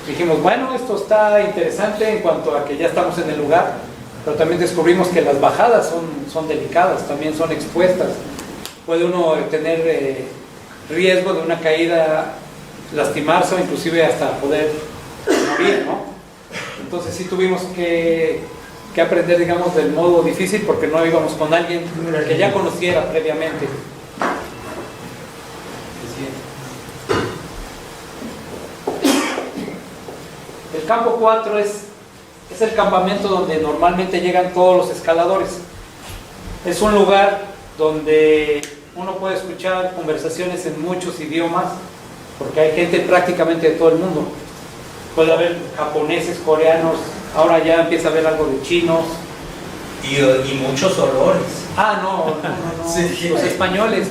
dijimos, bueno, esto está interesante en cuanto a que ya estamos en el lugar, pero también descubrimos que las bajadas son delicadas, también son expuestas. Puede uno tener riesgo de una caída, lastimarse o inclusive hasta poder morir, ¿no? Entonces sí tuvimos que aprender, digamos, del modo difícil porque no íbamos con alguien que ya conociera previamente. El campo 4 es el campamento donde normalmente llegan todos los escaladores. Es un lugar donde uno puede escuchar conversaciones en muchos idiomas porque hay gente prácticamente de todo el mundo. Puede haber japoneses, coreanos, ahora ya empieza a haber algo de chinos. Y muchos olores. Ah, no. Sí. Los españoles.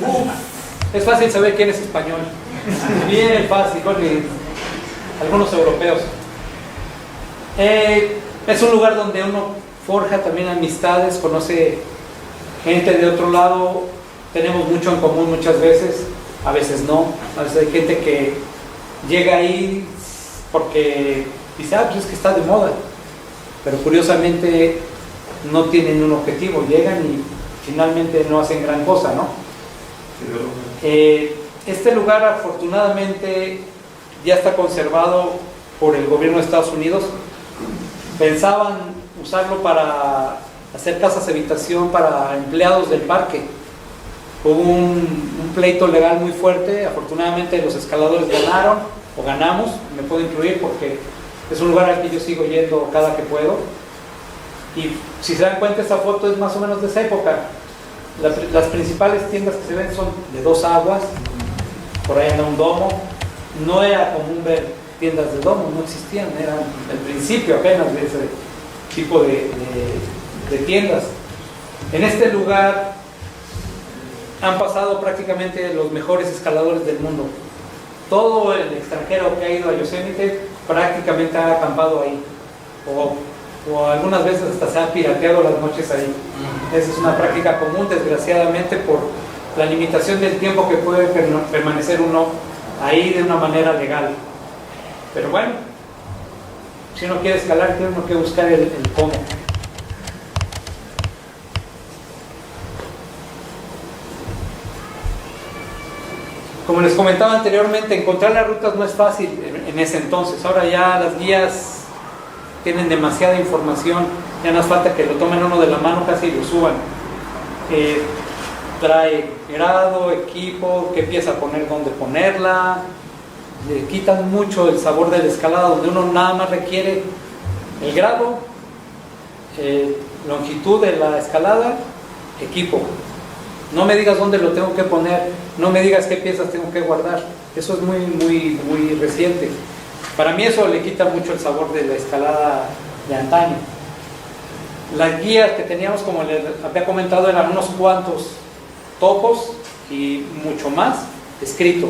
Es fácil saber quién es español. Bien fácil, porque algunos europeos. Es un lugar donde uno forja también amistades, conoce gente de otro lado. Tenemos mucho en común muchas veces, a veces no. A veces hay gente que llega ahí porque dice, pues es que está de moda. Pero curiosamente no tienen un objetivo, llegan y finalmente no hacen gran cosa, ¿no? Este lugar afortunadamente ya está conservado por el gobierno de Estados Unidos. Pensaban usarlo para hacer casas de habitación para empleados del parque. Hubo un pleito legal muy fuerte, afortunadamente los escaladores ganaron, o ganamos, me puedo incluir porque es un lugar al que yo sigo yendo cada que puedo. Y si se dan cuenta, esta foto es más o menos de esa época. Las principales tiendas que se ven son de 2 aguas, por ahí anda un domo. No era común ver tiendas de domo, no existían, eran el principio apenas de ese tipo de tiendas. En este lugar han pasado prácticamente los mejores escaladores del mundo. Todo el extranjero que ha ido a Yosemite prácticamente ha acampado ahí, o algunas veces hasta se ha pirateado las noches ahí. Esa es una práctica común, desgraciadamente, por la limitación del tiempo que puede permanecer uno ahí de una manera legal. Pero bueno, si uno quiere escalar, tiene uno que buscar el cómo. Como les comentaba anteriormente, encontrar las rutas no es fácil en ese entonces. Ahora ya las guías tienen demasiada información, ya no hace falta que lo tomen uno de la mano casi y lo suban. Trae grado, equipo, qué pieza poner, dónde ponerla. Le quitan mucho el sabor de la escalada, donde uno nada más requiere el grado, longitud de la escalada, equipo. No me digas dónde lo tengo que poner, no me digas qué piezas tengo que guardar. Eso es muy reciente. Para mí eso le quita mucho el sabor de la escalada de antaño. Las guías que teníamos, como les había comentado, eran unos cuantos topos y mucho más escrito.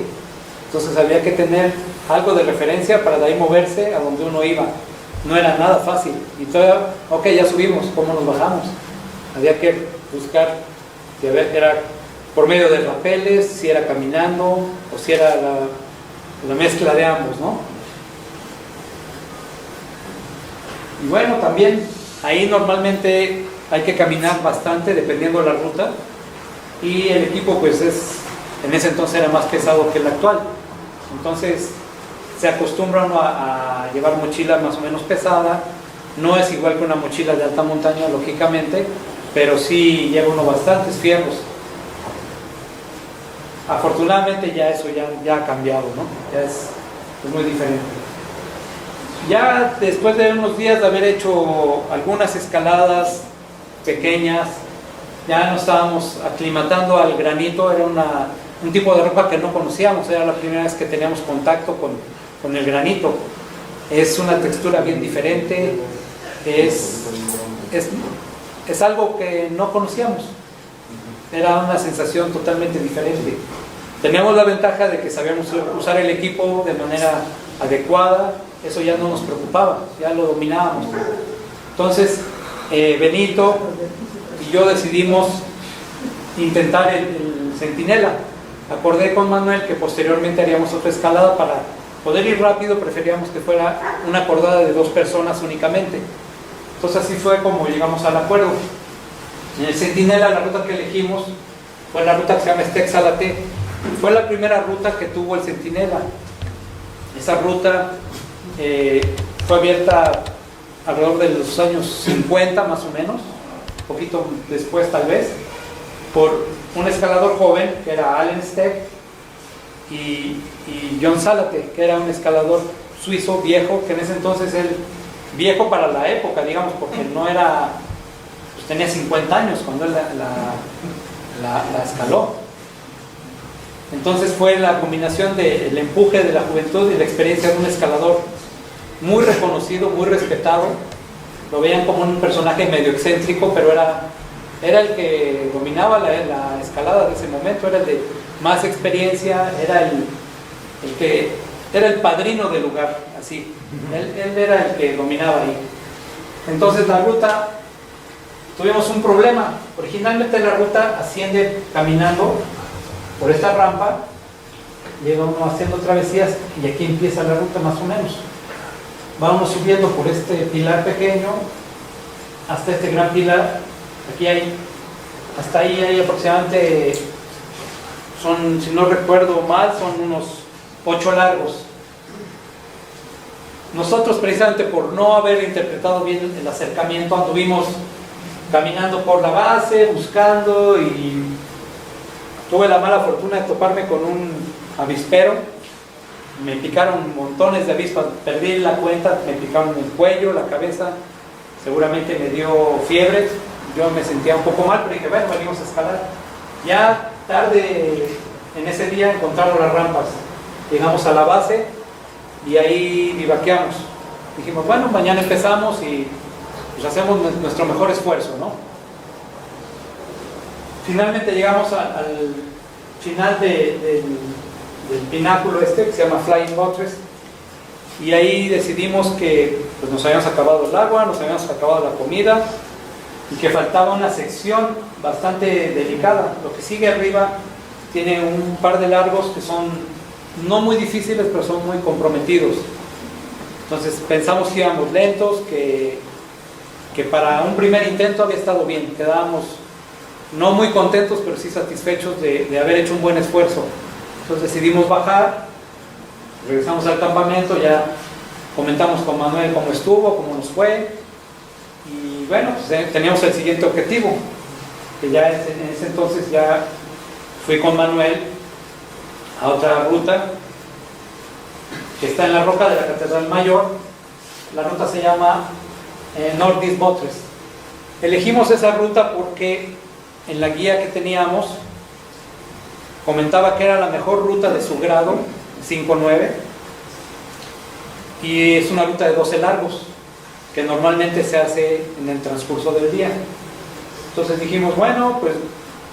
Entonces había que tener algo de referencia para de ahí moverse a donde uno iba. No era nada fácil. Y todavía, ok, ya subimos, ¿cómo nos bajamos? Había que buscar si era por medio de rapeles, si era caminando o si era la mezcla de ambos, ¿no? Y bueno, también ahí normalmente hay que caminar bastante dependiendo de la ruta, y el equipo pues en ese entonces era más pesado que el actual. Entonces se acostumbra uno a llevar mochila más o menos pesada. No es igual que una mochila de alta montaña, lógicamente, pero sí lleva uno bastantes fierros. Afortunadamente ya eso ya ha cambiado, ¿no? Ya es muy diferente. Ya después de unos días de haber hecho algunas escaladas pequeñas, ya nos estábamos aclimatando al granito. Era un tipo de roca que no conocíamos, era la primera vez que teníamos contacto con el granito. Es una textura bien diferente, es algo que no conocíamos, era una sensación totalmente diferente. Teníamos la ventaja de que sabíamos usar el equipo de manera adecuada, eso ya no nos preocupaba, ya lo dominábamos. Entonces Benito y yo decidimos intentar el centinela. Acordé con Manuel que posteriormente haríamos otra escalada. Para poder ir rápido preferíamos que fuera una acordada de 2 personas únicamente. Entonces así fue como llegamos al acuerdo. En el centinela la ruta que elegimos fue la ruta que se llama Stexalate. Fue la primera ruta que tuvo el centinela. Esa ruta fue abierta alrededor de los años 50 más o menos, un poquito después tal vez, por un escalador joven que era Allen Steck y John Salate, que era un escalador suizo viejo, que en ese entonces él, viejo para la época, digamos, porque no era, pues tenía 50 años cuando él la escaló. Entonces fue la combinación del empuje de la juventud y la experiencia de un escalador muy reconocido, muy respetado. Lo veían como un personaje medio excéntrico, pero era el que dominaba la escalada de ese momento, era el de más experiencia, era el padrino del lugar, así. Él era el que dominaba ahí. Entonces la ruta, tuvimos un problema. Originalmente la ruta asciende caminando por esta rampa, llega uno haciendo travesías y aquí empieza la ruta más o menos. Vamos subiendo por este pilar pequeño hasta este gran pilar. Aquí hasta ahí hay aproximadamente, si no recuerdo mal, son unos 8 largos. Nosotros, precisamente por no haber interpretado bien el acercamiento, anduvimos caminando por la base, buscando, y tuve la mala fortuna de toparme con un avispero. Me picaron montones de avispas, perdí la cuenta, me picaron el cuello, la cabeza, seguramente me dio fiebre. Yo me sentía un poco mal, pero dije, bueno, venimos a escalar. Ya tarde en ese día encontramos las rampas, llegamos a la base y ahí vivaqueamos. Dijimos, bueno, mañana empezamos y pues hacemos nuestro mejor esfuerzo, ¿no? Finalmente llegamos al final del pináculo que se llama Flying Buttress, y ahí decidimos que pues, nos habíamos acabado el agua, nos habíamos acabado la comida y que faltaba una sección bastante delicada. Lo que sigue arriba tiene un par de largos que son no muy difíciles, pero son muy comprometidos. Entonces pensamos que íbamos lentos, que para un primer intento había estado bien. Quedábamos no muy contentos, pero sí satisfechos de haber hecho un buen esfuerzo. Entonces decidimos bajar, regresamos al campamento, ya comentamos con Manuel cómo estuvo, cómo nos fue, y bueno, pues teníamos el siguiente objetivo, que ya en ese entonces ya fui con Manuel a otra ruta que está en la roca de la Catedral Mayor. La ruta se llama Northeast Buttress. Elegimos esa ruta porque en la guía que teníamos comentaba que era la mejor ruta de su grado, 5-9, y es una ruta de 12 largos que normalmente se hace en el transcurso del día. Entonces dijimos, bueno, pues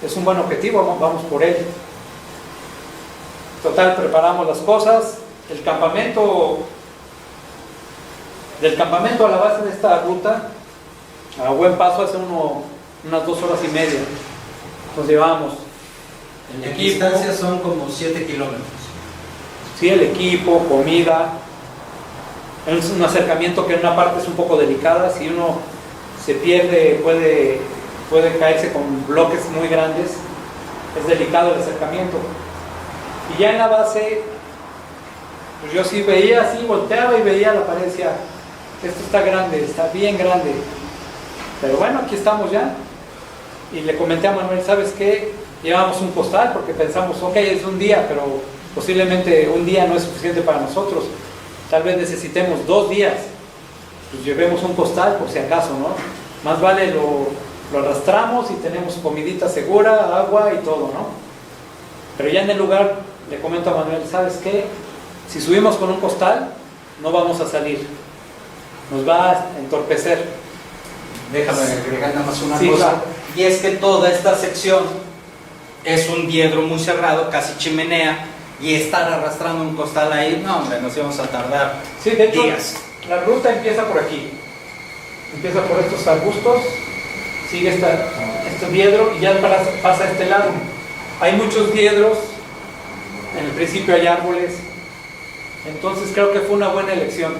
es un buen objetivo, vamos por él. Total, preparamos las cosas. Del campamento a la base de esta ruta, a buen paso, hace unas 2 horas y media. Nos llevamos el En equipo, distancia son como 7 kilómetros. sí, el equipo, comida. Es un acercamiento que en una parte es un poco delicada. Si uno se pierde, puede caerse con bloques muy grandes. Es delicado el acercamiento. Y ya en la base, pues yo sí veía, así volteaba y veía la pared y decía, esto está grande, está bien grande. Pero bueno, aquí estamos ya. Y le comenté a Manuel, ¿sabes qué? llevamos un costal porque pensamos, ok, es un día, pero posiblemente un día no es suficiente para nosotros. Tal vez necesitemos 2 días. Pues llevemos un costal por si acaso, ¿no? Más vale lo arrastramos y tenemos comidita segura, agua y todo, ¿no? Pero ya en el lugar le comento a Manuel, ¿sabes qué? Si subimos con un costal, no vamos a salir. Nos va a entorpecer. Déjame agregar nada más una Sí, cosa. claro. Y es que toda esta sección es un diedro muy cerrado, casi chimenea, y estar arrastrando un costal ahí, no hombre, nos íbamos a tardar Sí, de hecho, días. la ruta empieza por aquí. Empieza por estos arbustos, sigue este diedro y ya pasa a este lado. Hay muchos diedros, en el principio hay árboles, entonces creo que fue una buena elección.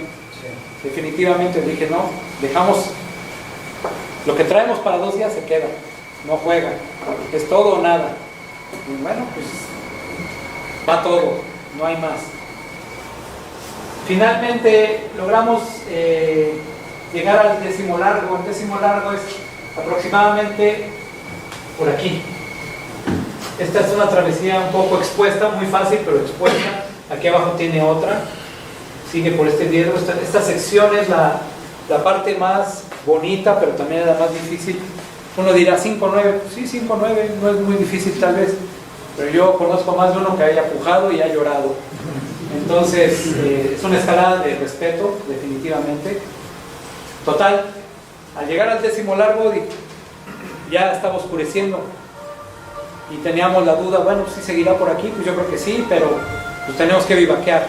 Definitivamente dije, no, dejamos lo que traemos para 2 días, se queda, no juega, es todo o nada. Y bueno, pues va todo, no hay más. Finalmente logramos llegar al 10º largo. El 10º largo es aproximadamente por aquí. Esta es una travesía un poco expuesta, muy fácil, pero expuesta. Aquí abajo tiene otra, sigue por este diedro. Esta sección es la parte más bonita, pero también es la más difícil. Uno dirá 5-9, sí, 5-9, no es muy difícil tal vez, pero yo conozco más de uno que haya pujado y ha llorado. Entonces, es una escalada de respeto, definitivamente. Total, al llegar al 10º largo, ya estaba oscureciendo y teníamos la duda, bueno, pues sí seguirá por aquí, pues yo creo que sí, pero pues tenemos que vivaquear,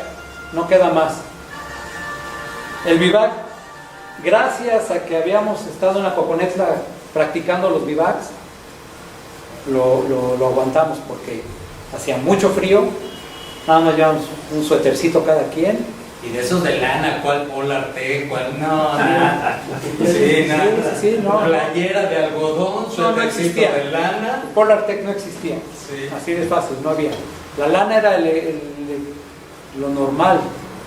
no queda más. El vivac, gracias a que habíamos estado en la Coconetla practicando los vivacs, lo aguantamos porque hacía mucho frío, nada más llevamos un suétercito cada quien. Y de esos de lana, ¿cuál Polar T? ¿Cuál? No, Sí, nada. sí, no. Playera de algodón, No suétercito existía. de lana. Polar Tech no existía, Sí. así de fácil, no había. La lana era lo normal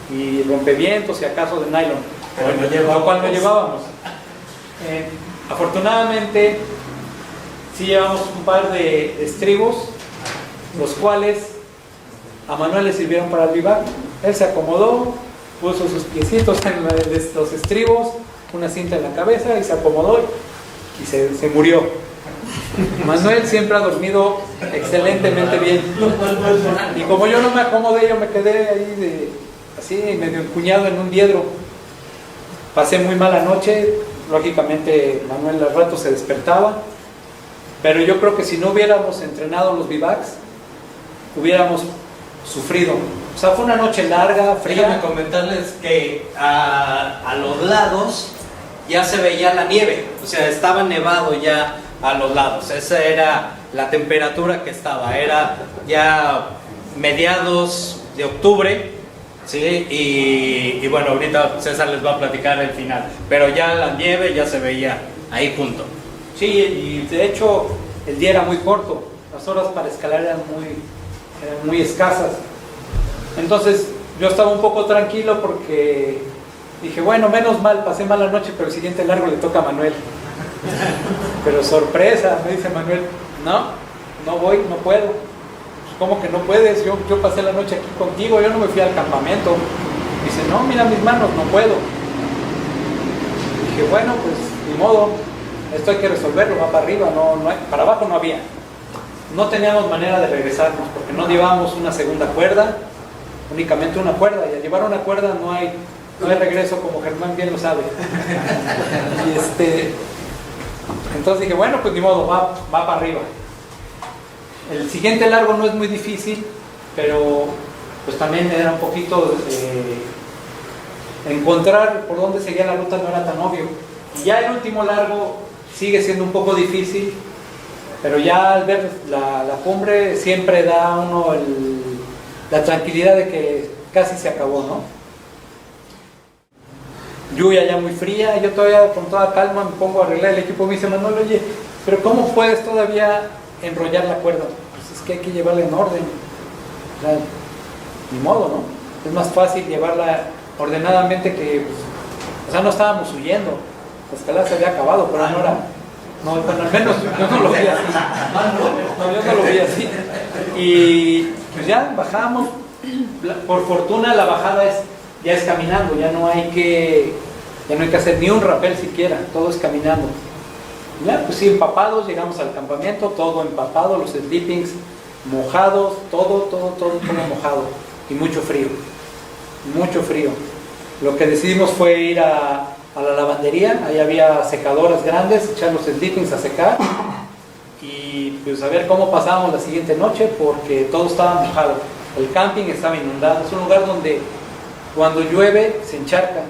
y rompevientos y acaso de nylon, Pero no llevábamos. lo cual no llevábamos. Afortunadamente sí llevamos un par de estribos, los cuales a Manuel le sirvieron para el vivac. Él se acomodó, puso sus piecitos en los estribos, una cinta en la cabeza y se acomodó y se murió. Manuel siempre ha dormido excelentemente bien. Y como yo no me acomodé, yo me quedé ahí así medio encuñado en un diedro. Pasé muy mala noche, lógicamente Manuel al rato se despertaba, pero yo creo que si no hubiéramos entrenado los vivacs, hubiéramos sufrido. O sea, fue una noche larga, Déjame fría. comentarles que a los lados ya se veía la nieve, o sea, estaba nevado ya a los lados. Esa era la temperatura que estaba, era ya mediados de octubre, ¿sí? Y bueno, ahorita César les va a platicar el final, pero ya la nieve ya se veía ahí junto. Sí, y de hecho el día era muy corto, las horas para escalar eran muy escasas. Entonces yo estaba un poco tranquilo porque dije, bueno, menos mal, pasé mala noche, pero el siguiente largo le toca a Manuel. Pero sorpresa, me dice Manuel, no voy, no puedo. Pues, ¿cómo que no puedes? Yo pasé la noche aquí contigo, yo no me fui al campamento. Dice, no, mira mis manos, no puedo. Dije, bueno, pues ni modo, esto hay que resolverlo, va para arriba, no hay, para abajo no había. No teníamos manera de regresarnos porque no llevábamos una segunda cuerda, únicamente una cuerda, y al llevar una cuerda no hay regreso, como Germán bien lo sabe. Y entonces dije, bueno, pues ni modo, va para arriba. El siguiente largo no es muy difícil, pero pues también era un poquito encontrar por dónde seguía la ruta, no era tan obvio. Y ya el último largo sigue siendo un poco difícil, pero ya al ver la cumbre siempre da uno la tranquilidad de que casi se acabó, ¿no? Lluvia ya muy fría, yo todavía con toda calma me pongo a arreglar el equipo. Me dice Manuel, oye, pero ¿cómo puedes todavía enrollar la cuerda? Pues es que hay que llevarla en orden. O sea, ni modo, ¿no? Es más fácil llevarla ordenadamente que, pues, o sea, no estábamos huyendo, la escalada se había acabado, pero no era. No, bueno, al menos yo no lo vi así. No, yo no lo vi así. Y pues ya bajamos. Por fortuna la bajada ya es caminando, ya no hay que hacer ni un rappel siquiera, todo es caminando. Ya, pues sí, empapados, llegamos al campamento, todo empapado, los sleepings mojados, todo mojado y mucho frío. Lo que decidimos fue ir a la lavandería, ahí había secadoras grandes, echar los sleepings a secar y pues a ver cómo pasábamos la siguiente noche porque todo estaba mojado. El camping estaba inundado, es un lugar donde cuando llueve se encharca.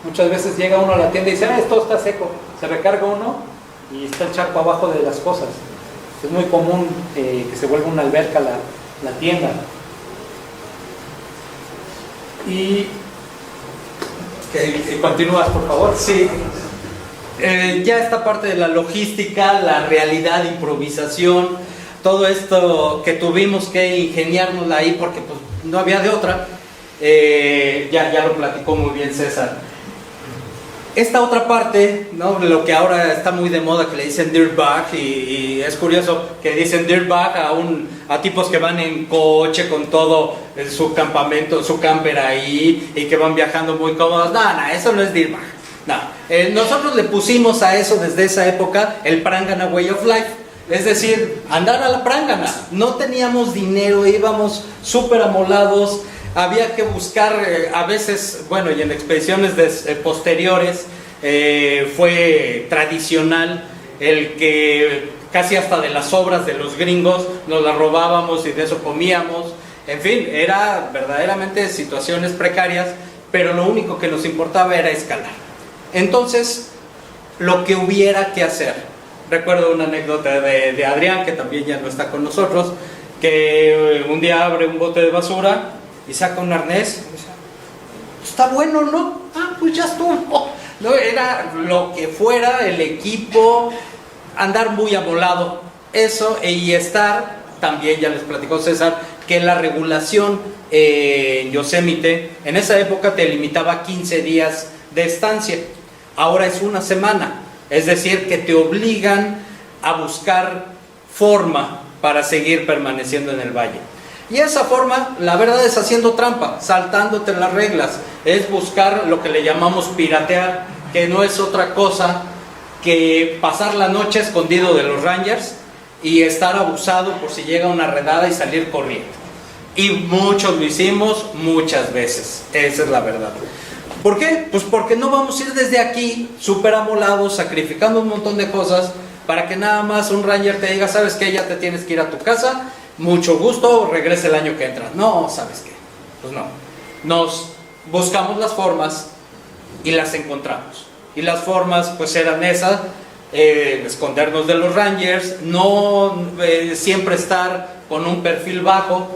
Muchas veces llega uno a la tienda y dice, esto está seco, se recarga uno y está el charco abajo de las cosas. Es muy común que se vuelva una alberca la tienda. Y continúas, por favor. Sí. Ya esta parte de la logística, la realidad, improvisación, todo esto que tuvimos que ingeniárnosla ahí porque pues, no había de otra, ya lo platicó muy bien César. Esta otra parte, ¿no? Lo que ahora está muy de moda que le dicen dirtbag y es curioso que dicen dirtbag a tipos que van en coche con todo su campamento, su camper ahí y que van viajando muy cómodos. No, eso no es dirtbag. No. Nosotros le pusimos a eso desde esa época el Prangana Way of Life. Es decir, andar a la prángana. No teníamos dinero, íbamos súper amolados. Había que buscar, a veces, bueno, y en expediciones posteriores fue tradicional el que casi hasta de las sobras de los gringos nos las robábamos y de eso comíamos. En fin, era verdaderamente situaciones precarias, pero lo único que nos importaba era escalar. Entonces, lo que hubiera que hacer. Recuerdo una anécdota de Adrián, que también ya no está con nosotros, que un día abre un bote de basura y saca un arnés y dice, está bueno, ¿no? Pues ya estuvo. No, era lo que fuera, el equipo, andar muy amolado, eso, y estar, también ya les platicó César, que la regulación en Yosemite, en esa época te limitaba 15 días de estancia, ahora es una semana, es decir, que te obligan a buscar forma para seguir permaneciendo en el valle. Y esa forma, la verdad, es haciendo trampa, saltándote las reglas, es buscar lo que le llamamos piratear, que no es otra cosa que pasar la noche escondido de los Rangers y estar abusado por si llega una redada y salir corriendo. Y muchos lo hicimos muchas veces, esa es la verdad. ¿Por qué? Pues porque no vamos a ir desde aquí súper amolados, sacrificando un montón de cosas para que nada más un Ranger te diga, ¿sabes qué? Ya te tienes que ir a tu casa, mucho gusto, regrese el año que entra. No, ¿sabes qué? Pues no. Nos buscamos las formas y las encontramos. Y las formas pues eran esas, escondernos de los Rangers, no siempre estar con un perfil bajo.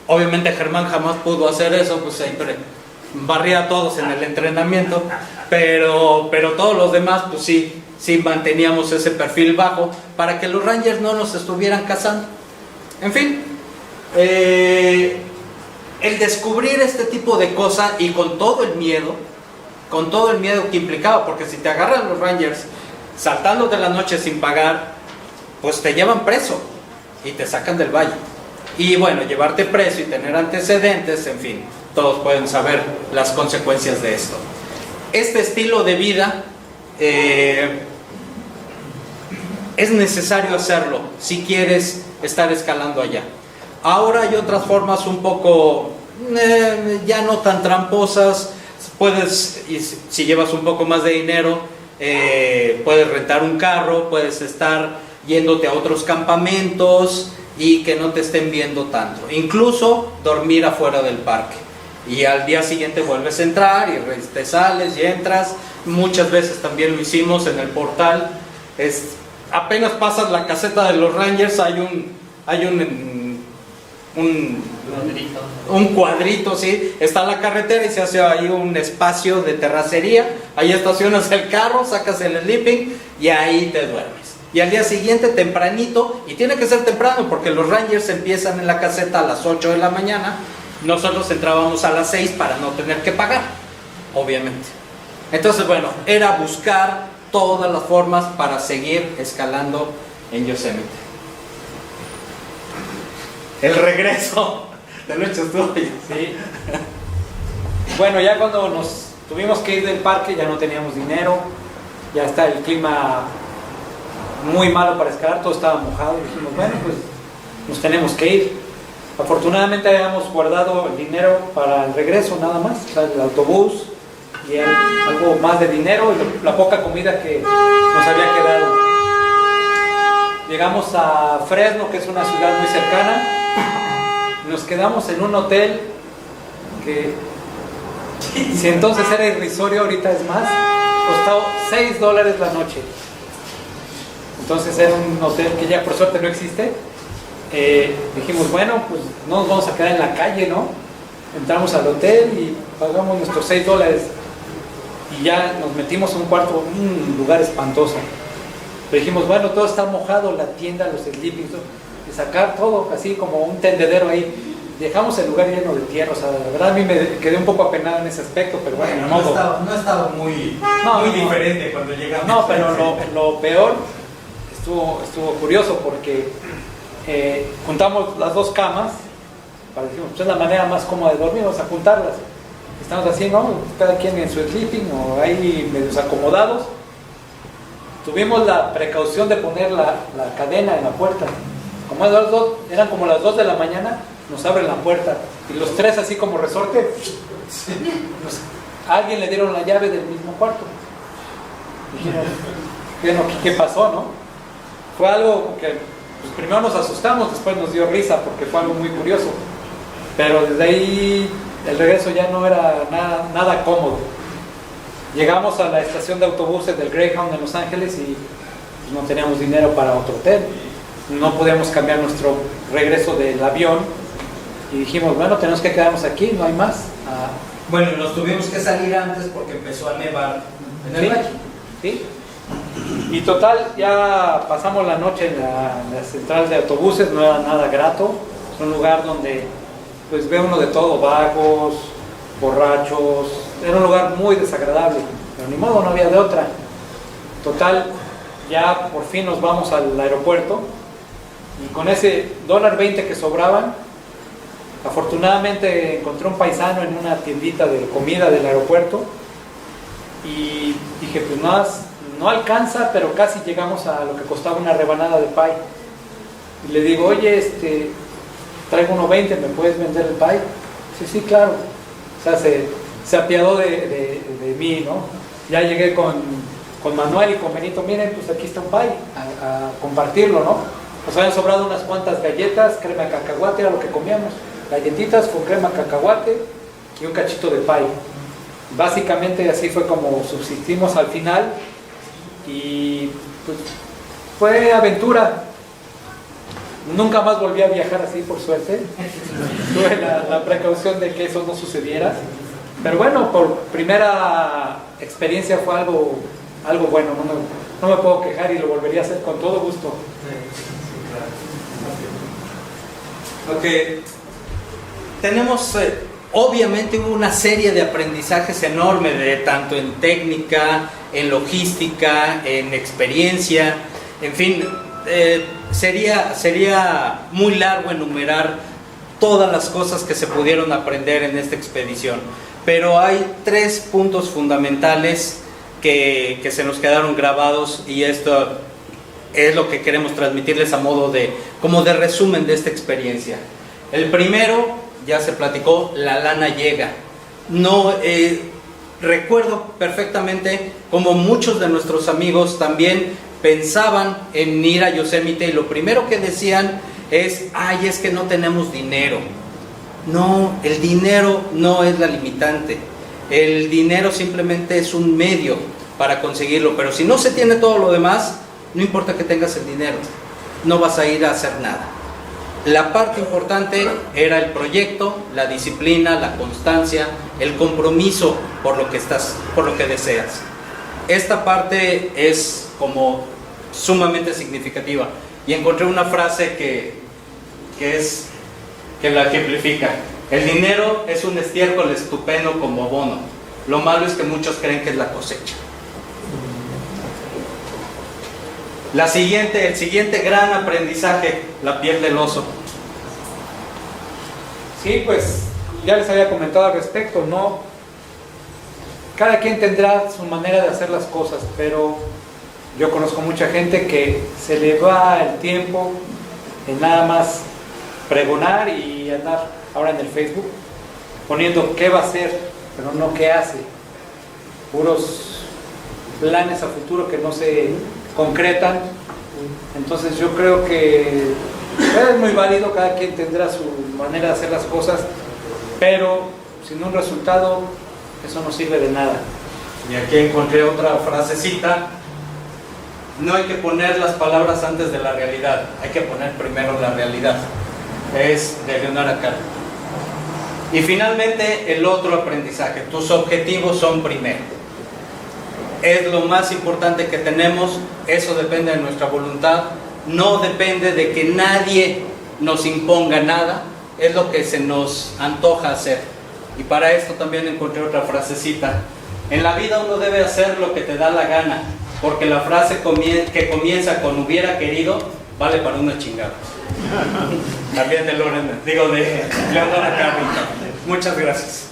Obviamente Germán jamás pudo hacer eso, pues siempre barría a todos en el entrenamiento, pero todos los demás pues sí manteníamos ese perfil bajo para que los Rangers no nos estuvieran cazando. En fin, el descubrir este tipo de cosas y con todo el miedo que implicaba, porque si te agarran los Rangers saltando de la noche sin pagar, pues te llevan preso y te sacan del valle. Y bueno, llevarte preso y tener antecedentes, en fin, todos pueden saber las consecuencias de esto. Este estilo de vida es necesario hacerlo si quieres estar escalando allá. Ahora hay otras formas un poco ya no tan tramposas. Puedes, si llevas un poco más de dinero, puedes rentar un carro, puedes estar yéndote a otros campamentos y que no te estén viendo tanto, incluso dormir afuera del parque y al día siguiente vuelves a entrar y te sales y entras. Muchas veces también lo hicimos en el portal. Apenas pasas la caseta de los Rangers, hay un cuadrito, ¿sí? Está la carretera y se hace ahí un espacio de terracería, ahí estacionas el carro, sacas el sleeping y ahí te duermes. Y al día siguiente tempranito, y tiene que ser temprano porque los Rangers empiezan en la caseta a las 8 de la mañana, nosotros entrábamos a las 6 para no tener que pagar, obviamente. Entonces bueno, era buscar todas las formas para seguir escalando en Yosemite. El regreso de nuestros tuyos. Sí. Bueno, ya cuando nos tuvimos que ir del parque ya no teníamos dinero, ya está el clima muy malo para escalar, todo estaba mojado y dijimos, bueno, pues nos tenemos que ir. Afortunadamente habíamos guardado el dinero para el regreso nada más, o sea, el autobús y algo más de dinero y la poca comida que nos había quedado. Llegamos a Fresno, que es una ciudad muy cercana, y nos quedamos en un hotel que, si entonces era irrisorio, ahorita es más, costaba $6 la noche. Entonces era un hotel que ya por suerte no existe. Dijimos, bueno, pues no nos vamos a quedar en la calle, ¿no? Entramos al hotel y pagamos nuestros $6 y ya nos metimos en un cuarto, un lugar espantoso. Pero dijimos, bueno, todo está mojado, la tienda, los sleepings, y sacar todo así como un tendedero ahí. Dejamos el lugar lleno de tierra, o sea, la verdad a mí me quedé un poco apenado en ese aspecto, pero bueno, no estaba muy diferente cuando llegamos. No, pero lo peor estuvo curioso porque juntamos las dos camas, decimos, pues es la manera más cómoda de dormir, vamos a juntarlas. Estamos así, ¿no? Cada quien en su sleeping o ahí medio acomodados. Tuvimos la precaución de poner la cadena en la puerta. Como eran como las 2 de la mañana, nos abren la puerta y los tres así como resorte, a alguien le dieron la llave del mismo cuarto. Dijimos, ¿qué pasó, no? Fue algo que pues, primero nos asustamos, después nos dio risa porque fue algo muy curioso, pero desde ahí el regreso ya no era nada cómodo. Llegamos a la estación de autobuses del Greyhound en Los Ángeles y no teníamos dinero para otro hotel, no podíamos cambiar nuestro regreso del avión y dijimos, bueno, tenemos que quedarnos aquí, no hay más. Bueno, nos tuvimos que salir antes porque empezó a nevar en el valle. Sí. Y total, ya pasamos la noche en la central de autobuses, no era nada grato, es un lugar donde pues ve uno de todo, vagos, borrachos, era un lugar muy desagradable, pero ni modo, no había de otra. Total, ya por fin nos vamos al aeropuerto y con ese $1.20 que sobraban, afortunadamente encontré un paisano en una tiendita de comida del aeropuerto y dije, pues no alcanza, pero casi llegamos a lo que costaba una rebanada de pie. Y le digo, oye, traigo $1.20, ¿me puedes vender el pie? Sí, claro. O sea, se apiadó de mí, ¿no? Ya llegué con Manuel y con Benito, miren, pues aquí está un pie, a compartirlo, ¿no? Nos habían sobrado unas cuantas galletas, crema de cacahuate, era lo que comíamos. Galletitas con crema de cacahuate y un cachito de pie. Básicamente así fue como subsistimos al final y pues fue aventura. Nunca más volví a viajar así, por suerte. Tuve la precaución de que eso no sucediera. Pero bueno, por primera experiencia fue algo bueno. No me puedo quejar y lo volvería a hacer con todo gusto. Lo que tenemos, obviamente hubo una serie de aprendizajes enormes, tanto en técnica, en logística, en experiencia, en fin, sería muy largo enumerar todas las cosas que se pudieron aprender en esta expedición, pero hay 3 puntos fundamentales que se nos quedaron grabados y esto es lo que queremos transmitirles a modo como de resumen de esta experiencia. El primero, ya se platicó, la lana llega. No, recuerdo perfectamente como muchos de nuestros amigos también pensaban en ir a Yosemite y lo primero que decían es que no tenemos dinero. No, el dinero no es la limitante. El dinero simplemente es un medio para conseguirlo, pero si no se tiene todo lo demás, no importa que tengas el dinero, no vas a ir a hacer nada. La parte importante era el proyecto, la disciplina, la constancia, el compromiso por lo que deseas. Esta parte es como sumamente significativa y encontré una frase que la ejemplifica. El dinero es un estiércol estupendo como abono. Lo malo es que muchos creen que es la cosecha. El siguiente gran aprendizaje, la piel del oso. Sí, pues ya les había comentado al respecto, ¿no? Cada quien tendrá su manera de hacer las cosas, pero yo conozco mucha gente que se le va el tiempo en nada más pregonar y andar ahora en el Facebook poniendo qué va a hacer, pero no qué hace. Puros planes a futuro que no se concretan. Entonces yo creo que es muy válido, cada quien tendrá su manera de hacer las cosas, pero sin un resultado eso no sirve de nada. Y aquí encontré otra frasecita: no hay que poner las palabras antes de la realidad, hay que poner primero la realidad. Es de Leonardo Carr. Y finalmente el otro aprendizaje: tus objetivos son primero. Es lo más importante que tenemos, eso depende de nuestra voluntad, no depende de que nadie nos imponga nada, es lo que se nos antoja hacer. Y para esto también encontré otra frasecita: en la vida uno debe hacer lo que te da la gana, porque la frase que comienza con hubiera querido vale para una chingada. También de Leonardo Carr. Muchas gracias.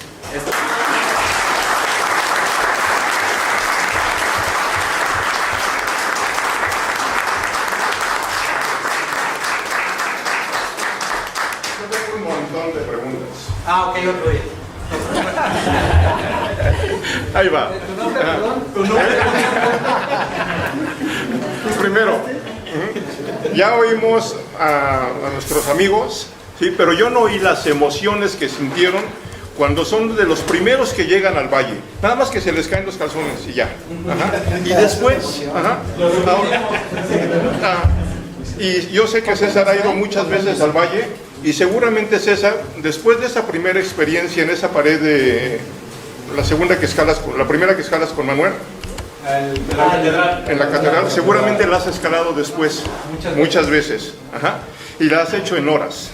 Yo tengo un montón de preguntas. Ok, otro día. Ahí va. ¿Tu nombre, perdón? Primero, ya oímos a nuestros amigos, ¿sí? Pero yo no oí las emociones que sintieron cuando son de los primeros que llegan al valle. Nada más que se les caen los calzones y ya. Ajá. Y después, ajá, y yo sé que César ha ido muchas veces al valle, y seguramente César, después de esa primera experiencia en esa pared de la primera que escalas con Manuel, en la catedral, seguramente la has escalado después, muchas veces. Ajá. Y la has hecho en horas.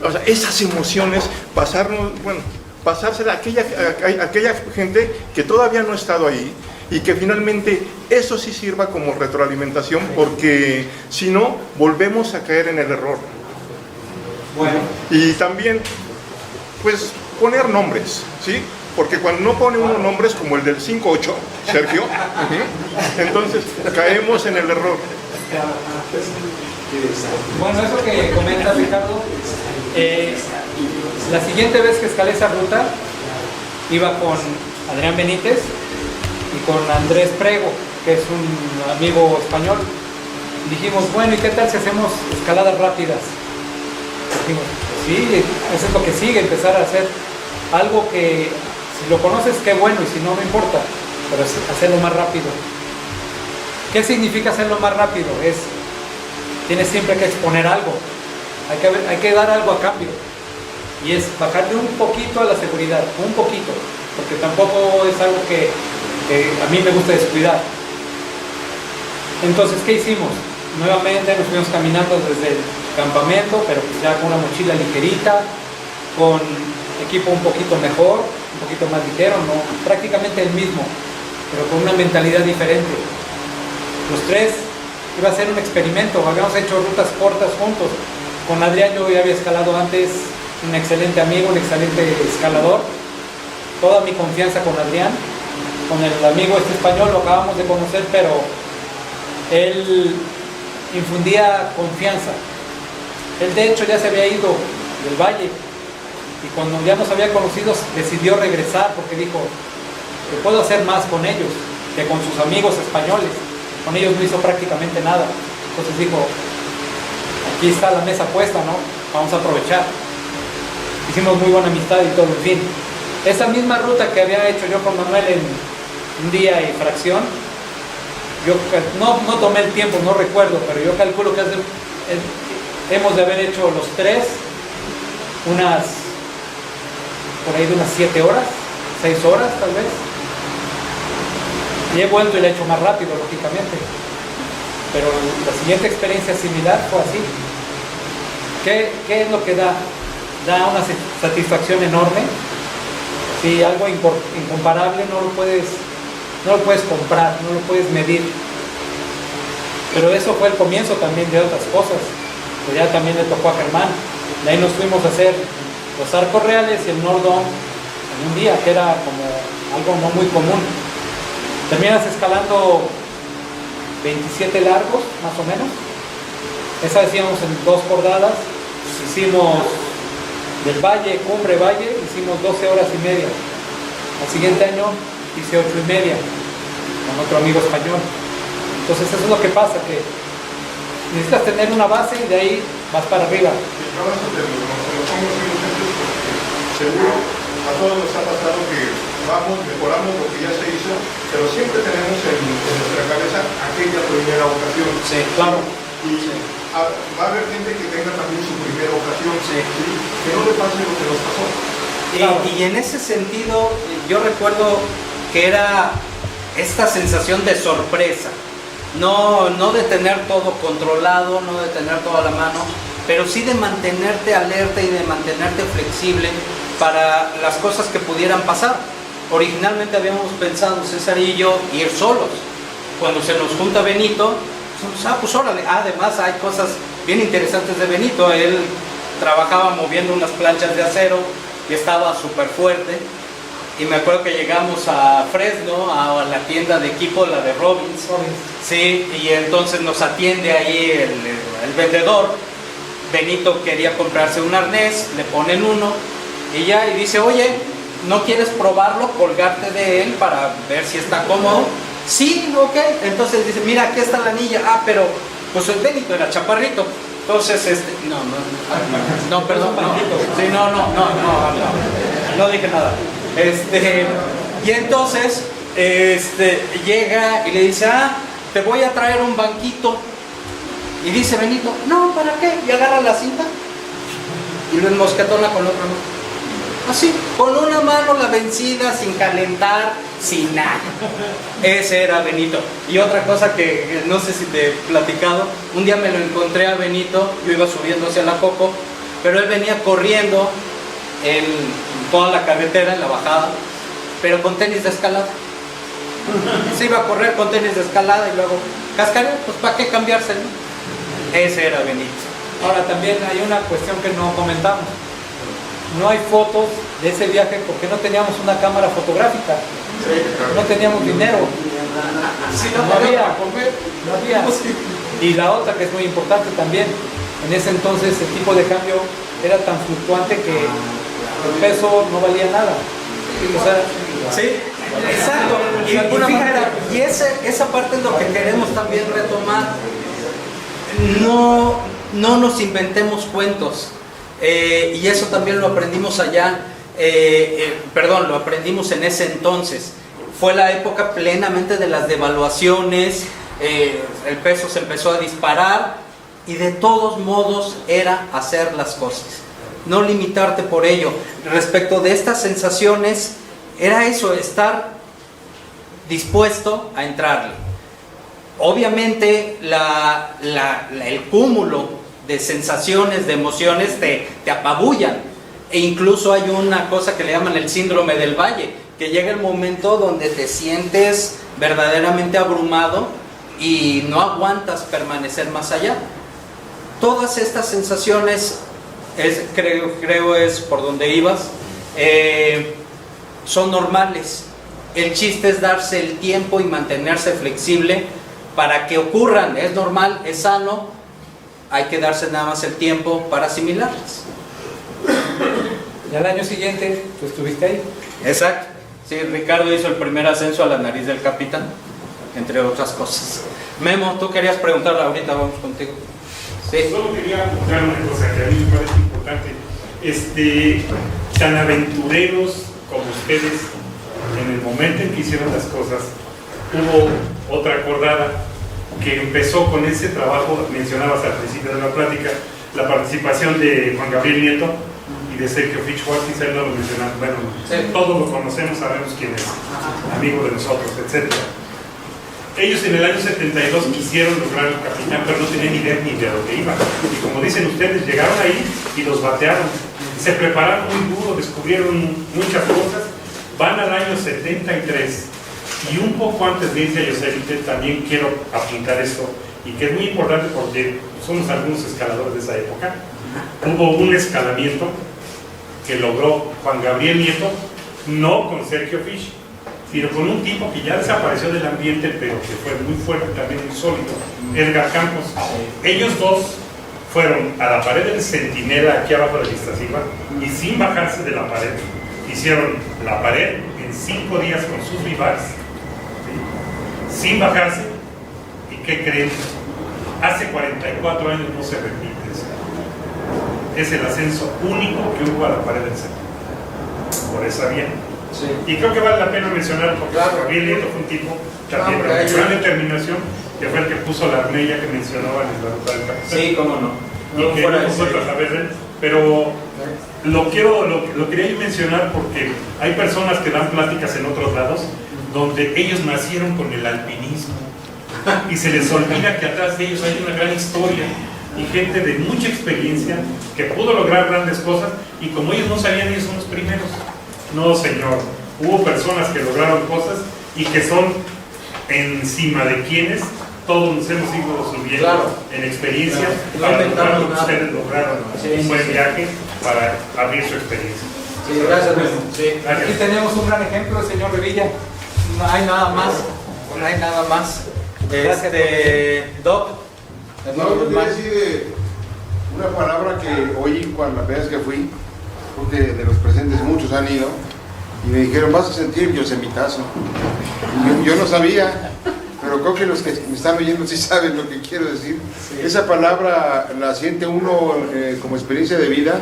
O sea, esas emociones, pasársela a aquella gente que todavía no ha estado ahí, y que finalmente eso sí sirva como retroalimentación, porque si no, volvemos a caer en el error. Bueno. Y también, pues, poner nombres, ¿sí? Porque cuando no pone uno nombres como el del 5-8, Sergio, entonces caemos en el error. Bueno, eso que comenta Ricardo, la siguiente vez que escalé esa ruta, iba con Adrián Benítez y con Andrés Prego, que es un amigo español. Dijimos, bueno, ¿y qué tal si hacemos escaladas rápidas? Dijimos, sí, eso es lo que sigue, empezar a hacer algo que, si lo conoces, qué bueno, y si no, no importa, pero es hacerlo más rápido. ¿Qué significa hacerlo más rápido? Tienes siempre que exponer algo, hay que dar algo a cambio, y es bajarle un poquito a la seguridad, un poquito, porque tampoco es algo que a mí me gusta descuidar. Entonces, ¿qué hicimos? Nuevamente nos fuimos caminando desde el campamento, pero ya con una mochila ligerita, con equipo un poquito mejor, un poquito más ligero, no prácticamente el mismo, pero con una mentalidad diferente. Los tres iba a ser un experimento, habíamos hecho rutas cortas juntos. Con Adrián yo ya había escalado antes, un excelente amigo, un excelente escalador. Toda mi confianza con Adrián. Con el amigo español lo acabamos de conocer, pero él infundía confianza. Él de hecho ya se había ido del valle, y cuando ya nos había conocido decidió regresar, porque dijo que puedo hacer más con ellos que con sus amigos españoles. Con ellos no hizo prácticamente nada. Entonces dijo, aquí está la mesa puesta, ¿no? Vamos a aprovechar. Hicimos muy buena amistad y todo, en fin. Esa misma ruta que había hecho yo con Manuel en un día y fracción, yo no tomé el tiempo, no recuerdo, pero yo calculo que hemos de haber hecho los tres por ahí de unas 7 horas, 6 horas tal vez. Y he vuelto y lo he hecho más rápido, lógicamente. Pero la siguiente experiencia similar fue así. ¿Qué es lo que da? Da una satisfacción enorme. Si algo incomparable no lo puedes comprar, no lo puedes medir. Pero eso fue el comienzo también de otras cosas. Pues ya también le tocó a Germán. De ahí nos fuimos a hacer los arcos reales y el Nordón en un día, que era como algo no muy común. Terminas escalando 27 largos, más o menos. Esa hacíamos en 2 jornadas. Hicimos del valle, cumbre valle, hicimos 12 horas y media. Al siguiente año hice 8 y media con otro amigo español. Entonces eso es lo que pasa, que necesitas tener una base y de ahí vas para arriba. Seguro a todos nos ha pasado que vamos, mejoramos lo que ya se hizo, pero siempre tenemos en nuestra cabeza aquella primera ocasión. Sí, claro. Y va a haber gente que tenga también su primera ocasión, ¿sí? Que no le pase lo que nos pasó. Y en ese sentido, yo recuerdo que era esta sensación de sorpresa. No de tener todo controlado, no de tener todo a la mano, pero sí de mantenerte alerta y de mantenerte flexible para las cosas que pudieran pasar. Originalmente habíamos pensado, César y yo, ir solos. Cuando se nos junta Benito, pues órale. Además hay cosas bien interesantes de Benito. Él trabajaba moviendo unas planchas de acero y estaba súper fuerte. Y me acuerdo que llegamos a Fresno, a la tienda de equipo, la de Robbins. Sí, y entonces nos atiende ahí el vendedor. Benito quería comprarse un arnés, le ponen uno y ya, y dice, oye, ¿no quieres probarlo, colgarte de él para ver si está cómodo? Sí, ok. Entonces dice, mira, aquí está la anilla. Ah, pero pues el Benito era chaparrito. Entonces, no, perdón, no. Sí, no dije nada. Y entonces, llega y le dice, te voy a traer un banquito. Y dice Benito, no, ¿para qué? Y agarra la cinta y lo enmosquetona con otra mano. Así, con una mano la vencida, sin calentar, sin nada. Ese era Benito. Y otra cosa que no sé si te he platicado, un día me lo encontré a Benito, yo iba subiendo hacia la Coco, pero él venía corriendo en toda la carretera, en la bajada, pero con tenis de escalada. Se iba a correr con tenis de escalada y luego cascareo, pues ¿para qué cambiarse? Ese era Benito. Ahora también hay una cuestión que no comentamos. No hay fotos de ese viaje porque no teníamos una cámara fotográfica. No teníamos dinero. No había. Y la otra que es muy importante también, en ese entonces el tipo de cambio era tan fluctuante que el peso no valía nada. O sea, sí, exacto. Y fíjate, esa parte es lo que queremos también retomar. No nos inventemos cuentos. Y eso también lo aprendimos allá, lo aprendimos en ese entonces. Fue la época plenamente de las devaluaciones, el peso se empezó a disparar y de todos modos era hacer las cosas, no limitarte por ello. Respecto de estas sensaciones, era eso, estar dispuesto a entrarle. Obviamente el cúmulo de sensaciones, de emociones te apabullan, e incluso hay una cosa que le llaman el síndrome del valle, que llega el momento donde te sientes verdaderamente abrumado y no aguantas permanecer más allá. Todas estas sensaciones, creo es por donde ibas, son normales. El chiste es darse el tiempo y mantenerse flexible para que ocurran. Es normal, es sano. Hay que darse nada más el tiempo para asimilarlas. Y al año siguiente, tú estuviste ahí. Exacto. Sí, Ricardo hizo el primer ascenso a la nariz del capitán, entre otras cosas. Memo, tú querías preguntar, ahorita vamos contigo. Sí. Solo quería apuntar una cosa que a mí me parece importante. Tan aventureros como ustedes, en el momento en que hicieron las cosas, hubo otra acordada que empezó con ese trabajo. Mencionabas al principio de la plática la participación de Juan Gabriel Nieto y de Sergio Fitzgerald, quizá no lo mencionamos, bueno, sí, todos lo conocemos, sabemos quién es, amigo de nosotros, etc. Ellos en el año 72 quisieron lograr el capitán, pero no tenían idea ni de dónde iban. Y como dicen ustedes, llegaron ahí y los batearon. Se prepararon muy duro, descubrieron muchas cosas. Van al año 73. Y un poco antes de irse a Yosemite, también quiero apuntar esto. y que es muy importante porque somos algunos escaladores de esa época. Hubo un escalamiento que logró Juan Gabriel Nieto, no con Sergio Fish, sino con un tipo que ya desapareció del ambiente, pero que fue muy fuerte, también muy sólido, Edgar Campos. Ellos dos fueron a la pared del Centinela, aquí abajo de la Iztaccíhuatl, y sin bajarse de la pared, hicieron la pared en 5 días con sus vivares, ¿sí? Sin bajarse. ¿Y qué creen? Hace 44 años no se repite eso. Es el ascenso único que hubo a la pared del Centinela, por esa vía. Sí. Y creo que vale la pena mencionar, porque Gabriel Nieto fue un tipo también de gran determinación, que fue el que puso la armella que mencionaban en la ruta del Capitán. Sí, cómo no. Y que no nosotros a ver, pero lo quería yo mencionar porque hay personas que dan pláticas en otros lados donde ellos nacieron con el alpinismo y se les olvida que atrás de ellos hay una gran historia y gente de mucha experiencia que pudo lograr grandes cosas, y como ellos no sabían, ellos son los primeros. No, señor, hubo personas que lograron cosas y que son encima de quienes todos nos hemos ido subiendo, claro, en experiencia, claro, para lograr lo que ustedes lograron, un buen viaje para abrir su experiencia. Sí, gracias, sí. Gracias. Aquí tenemos un gran ejemplo, señor Revilla. No hay nada más. No hay nada más. Doc. No, yo quería decir una palabra que oí cuando la vez que fui, porque de los presentes muchos han ido, y me dijeron, vas a sentir yosemitazo. Y yo no sabía, pero creo que los que me están oyendo sí saben lo que quiero decir. Sí. Esa palabra la siente uno como experiencia de vida.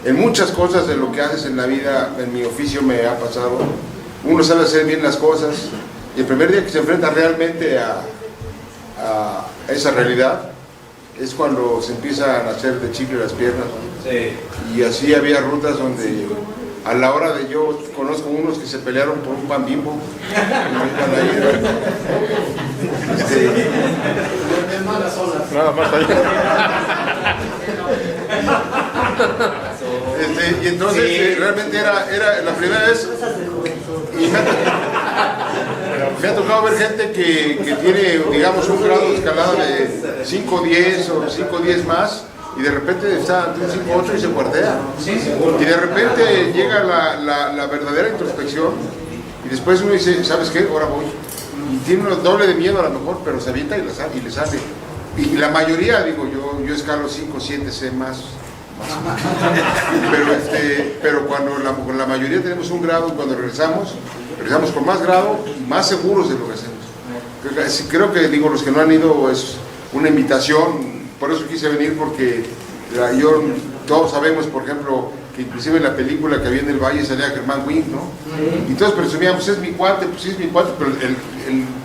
En muchas cosas de lo que haces en la vida, en mi oficio me ha pasado. Uno sabe hacer bien las cosas, y el primer día que se enfrenta realmente a esa realidad es cuando se empiezan a hacer de chicle las piernas, ¿no? Sí. Y así había rutas donde a la hora de, yo conozco unos que se pelearon por un pan Bimbo. Nada más ahí. Y entonces sí, realmente era la primera vez, y me ha tocado ver gente que tiene, digamos, un grado de escalada de 5-10 o 5-10 más, y de repente está ante un 5-8 y se cuartea. Y de repente llega la verdadera introspección, y después uno dice, ¿sabes qué? Ahora voy. Y tiene un doble de miedo a lo mejor, pero se avienta y le sale. Y la mayoría, digo, yo escalo 5-7 C más. Pero cuando la mayoría tenemos un grado, cuando regresamos con más grado, más seguros de lo que hacemos. Creo que, digo, los que no han ido es una invitación, por eso quise venir, porque todos sabemos, por ejemplo, que inclusive en la película que había en el Valle salía Germán Wing, ¿no? Y todos presumíamos, es mi cuate, pues sí es mi cuate, pero el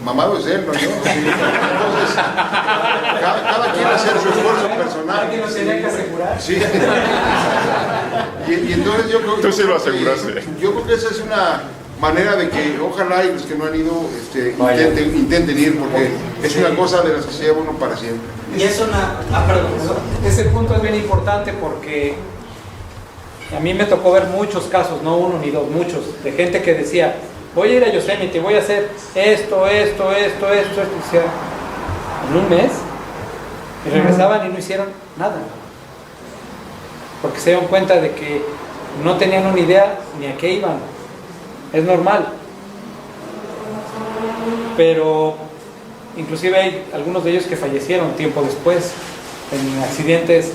mamado es él, ¿no? Entonces, cada quien hace su esfuerzo personal. Cada quien lo tenía que asegurar. Sí. Y entonces yo creo que... Tú sí lo aseguraste. Yo creo que esa es una manera de que ojalá y los que no han ido intenten ir, porque es una cosa de las que se lleva uno para siempre. Y es una... perdón. Ese punto es bien importante porque a mí me tocó ver muchos casos, no uno ni dos, muchos, de gente que decía, voy a ir a Yosemite, voy a hacer esto, y decía, en un mes, y regresaban y no hicieron nada, porque se dieron cuenta de que no tenían una idea ni a qué iban. Es normal, pero inclusive hay algunos de ellos que fallecieron tiempo después en accidentes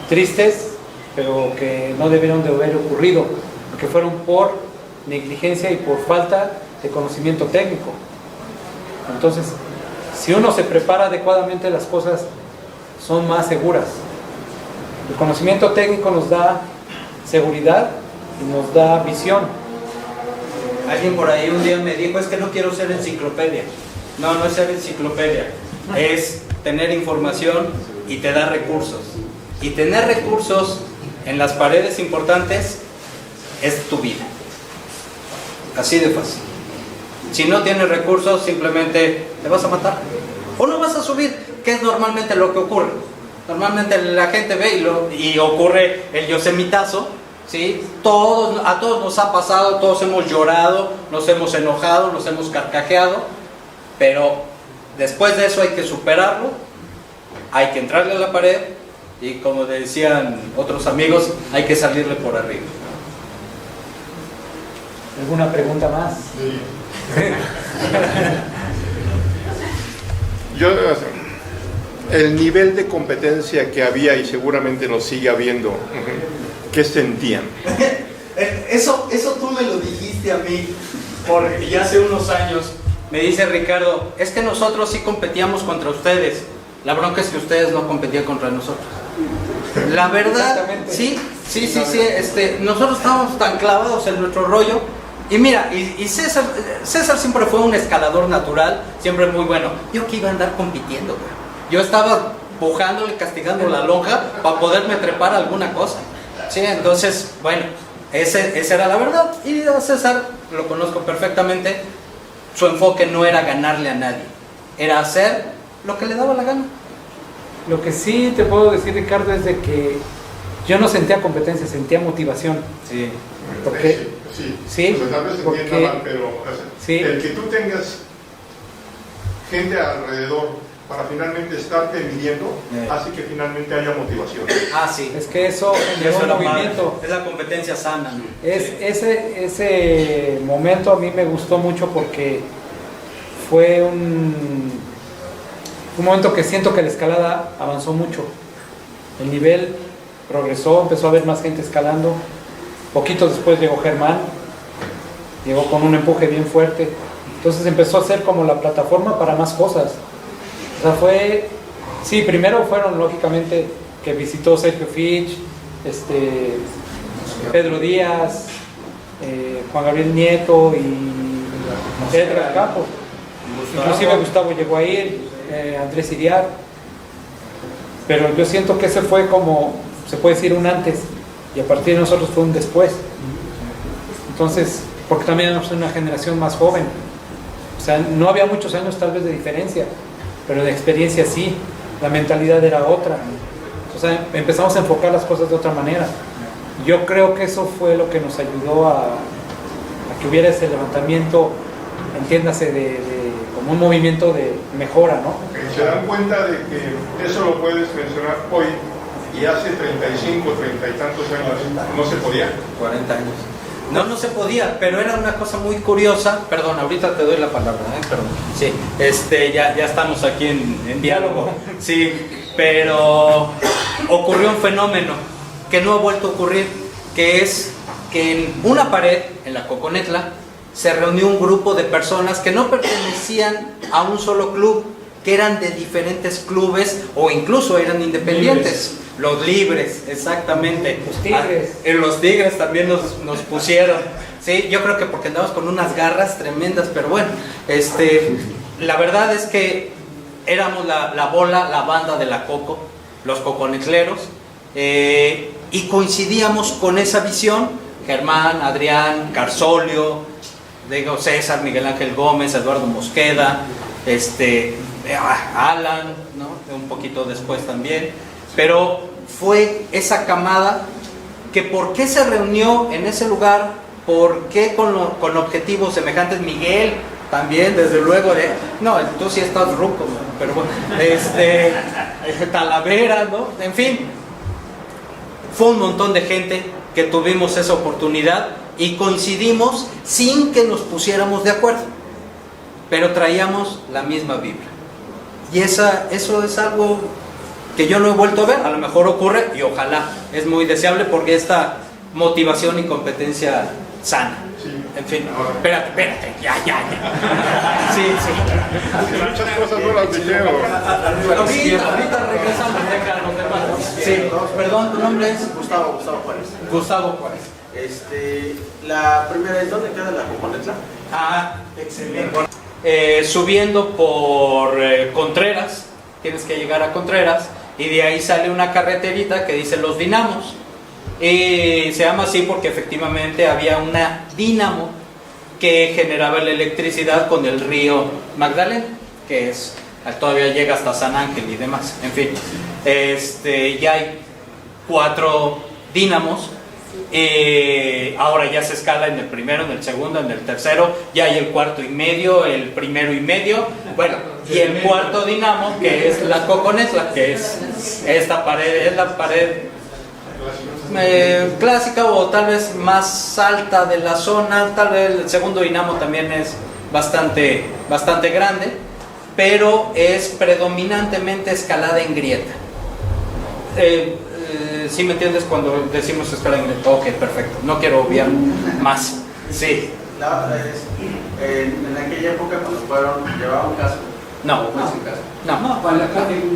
tristes, pero que no debieron de haber ocurrido, porque fueron por negligencia y por falta de conocimiento técnico. Entonces, si uno se prepara adecuadamente, las cosas son más seguras. El conocimiento técnico nos da seguridad y nos da visión. Alguien por ahí un día me dijo, es que no quiero ser enciclopedia. No, no es ser enciclopedia, es tener información y te da recursos. Y tener recursos en las paredes importantes es tu vida. Así de fácil. Si no tienes recursos, simplemente te vas a matar. O no vas a subir, que es normalmente lo que ocurre. Normalmente la gente ve y ocurre el yosemitazo, ¿sí? A todos nos ha pasado, todos hemos llorado, nos hemos enojado, nos hemos carcajeado, pero Después de eso hay que superarlo, hay que entrarle a la pared y, como decían otros amigos, hay que salirle por arriba. ¿Alguna pregunta más? Yo, el nivel de competencia que había y seguramente lo sigue habiendo, ¿qué sentían? Eso tú me lo dijiste a mí, porque ya hace unos años me dice Ricardo, es que nosotros sí competíamos contra ustedes, la bronca es que ustedes no competían contra nosotros. La verdad, sí, nosotros estábamos tan clavados en nuestro rollo. Y mira, y César siempre fue un escalador natural, siempre muy bueno. Yo que iba a andar compitiendo, güey. Yo estaba pujándole, castigando la lonja para poderme trepar alguna cosa. Sí, entonces, bueno, esa era la verdad. Y a César lo conozco perfectamente. Su enfoque no era ganarle a nadie, era hacer lo que le daba la gana. Lo que sí te puedo decir, Ricardo, es de que yo no sentía competencia, sentía motivación. Sí. Porque, sí, pues tal vez se entienda porque, mal, pero o sea, sí. El que tú tengas gente alrededor para finalmente estarte midiendo, hace que finalmente haya motivación. Ah, sí. Es que eso generó un movimiento. Es la competencia sana. Sí. Ese momento a mí me gustó mucho porque fue un momento que siento que la escalada avanzó mucho. El nivel progresó, empezó a haber más gente escalando. Poquito después llegó Germán, llegó con un empuje bien fuerte. Entonces empezó a ser como la plataforma para más cosas. O sea, sí, primero fueron lógicamente que visitó Sergio Fitch, Pedro Díaz, Juan Gabriel Nieto y Edgar Campos. Inclusive Gustavo llegó a ir, Andrés Iriar. Pero yo siento que ese fue como, se puede decir, un antes, y a partir de nosotros fue un después. Entonces, porque también éramos una generación más joven. O sea, no había muchos años tal vez de diferencia, pero de experiencia sí, la mentalidad era otra. O sea, empezamos a enfocar las cosas de otra manera. Yo creo que eso fue lo que nos ayudó a que hubiera ese levantamiento, entiéndase, como un movimiento de mejora, ¿no? Se dan cuenta de que eso lo puedes mencionar hoy y hace 35, 30 y tantos años no se podía. 40 años. No se podía, pero era una cosa muy curiosa. Perdón, ahorita te doy la palabra, perdón. Sí, ya estamos aquí en diálogo. Sí, pero ocurrió un fenómeno que no ha vuelto a ocurrir, que es que en una pared, en la Coconetla, se reunió un grupo de personas que no pertenecían a un solo club, que eran de diferentes clubes o incluso eran independientes. Los libres, exactamente. Los tigres. En los tigres también nos pusieron. Sí, yo creo que porque andamos con unas garras tremendas, pero bueno, la verdad es que éramos la banda de la Coco, los coconetleros, y coincidíamos con esa visión. Germán, Adrián, Carsolio, digo, César, Miguel Ángel Gómez, Eduardo Mosqueda, Alan, ¿no? Un poquito después también, pero fue esa camada que por qué se reunió en ese lugar, por qué con objetivos semejantes. Miguel también, desde luego, no, tú sí estás ruco, pero bueno, Talavera, ¿no? En fin, fue un montón de gente que tuvimos esa oportunidad y coincidimos sin que nos pusiéramos de acuerdo, pero traíamos la misma vibra. Y eso es algo que yo no he vuelto a ver. A lo mejor ocurre y ojalá, es muy deseable porque esta motivación y competencia sana. Sí. En fin, espérate, ya. Sí. Muchas cosas no las dijeron. Ahorita regresamos, deja a los demás. Sí, perdón, tu nombre es Gustavo Juárez. Gustavo Juárez. La primera es, ¿dónde queda la Coconetla? Ah, excelente. Subiendo por Contreras, tienes que llegar a Contreras y de ahí sale una carreterita que dice Los Dinamos. Y se llama así porque efectivamente había una dínamo que generaba la electricidad con el río Magdalena, que todavía llega hasta San Ángel y demás. En fin, ya hay 4 dínamos. Ahora ya se escala en el primero, en el segundo, en el tercero, ya hay el 4.5, el 1.5. Bueno, Y el cuarto dinamo, que es la Coconetla, que es esta pared, es la pared clásica o tal vez más alta de la zona. Tal vez el segundo dinamo también es bastante grande, pero es predominantemente escalada en grieta. ¿Sí me entiendes cuando decimos escalada en grieta? Ok, perfecto, no quiero obviar más. Sí. En aquella época cuando llevaban casco. No,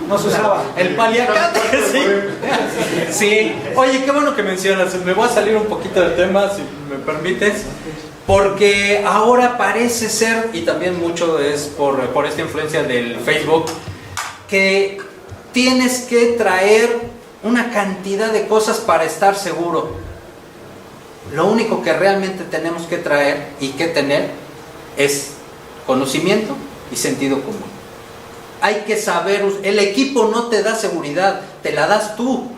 No se usaba. el paliacate, sí. Sí. Oye, qué bueno que mencionas. Me voy a salir un poquito del tema, si me permites, porque ahora parece ser, y también mucho es por esta influencia del Facebook, que tienes que traer una cantidad de cosas para estar seguro. Lo único que realmente tenemos que traer y que tener es conocimiento y sentido común. Hay que saber, el equipo no te da seguridad, te la das tú.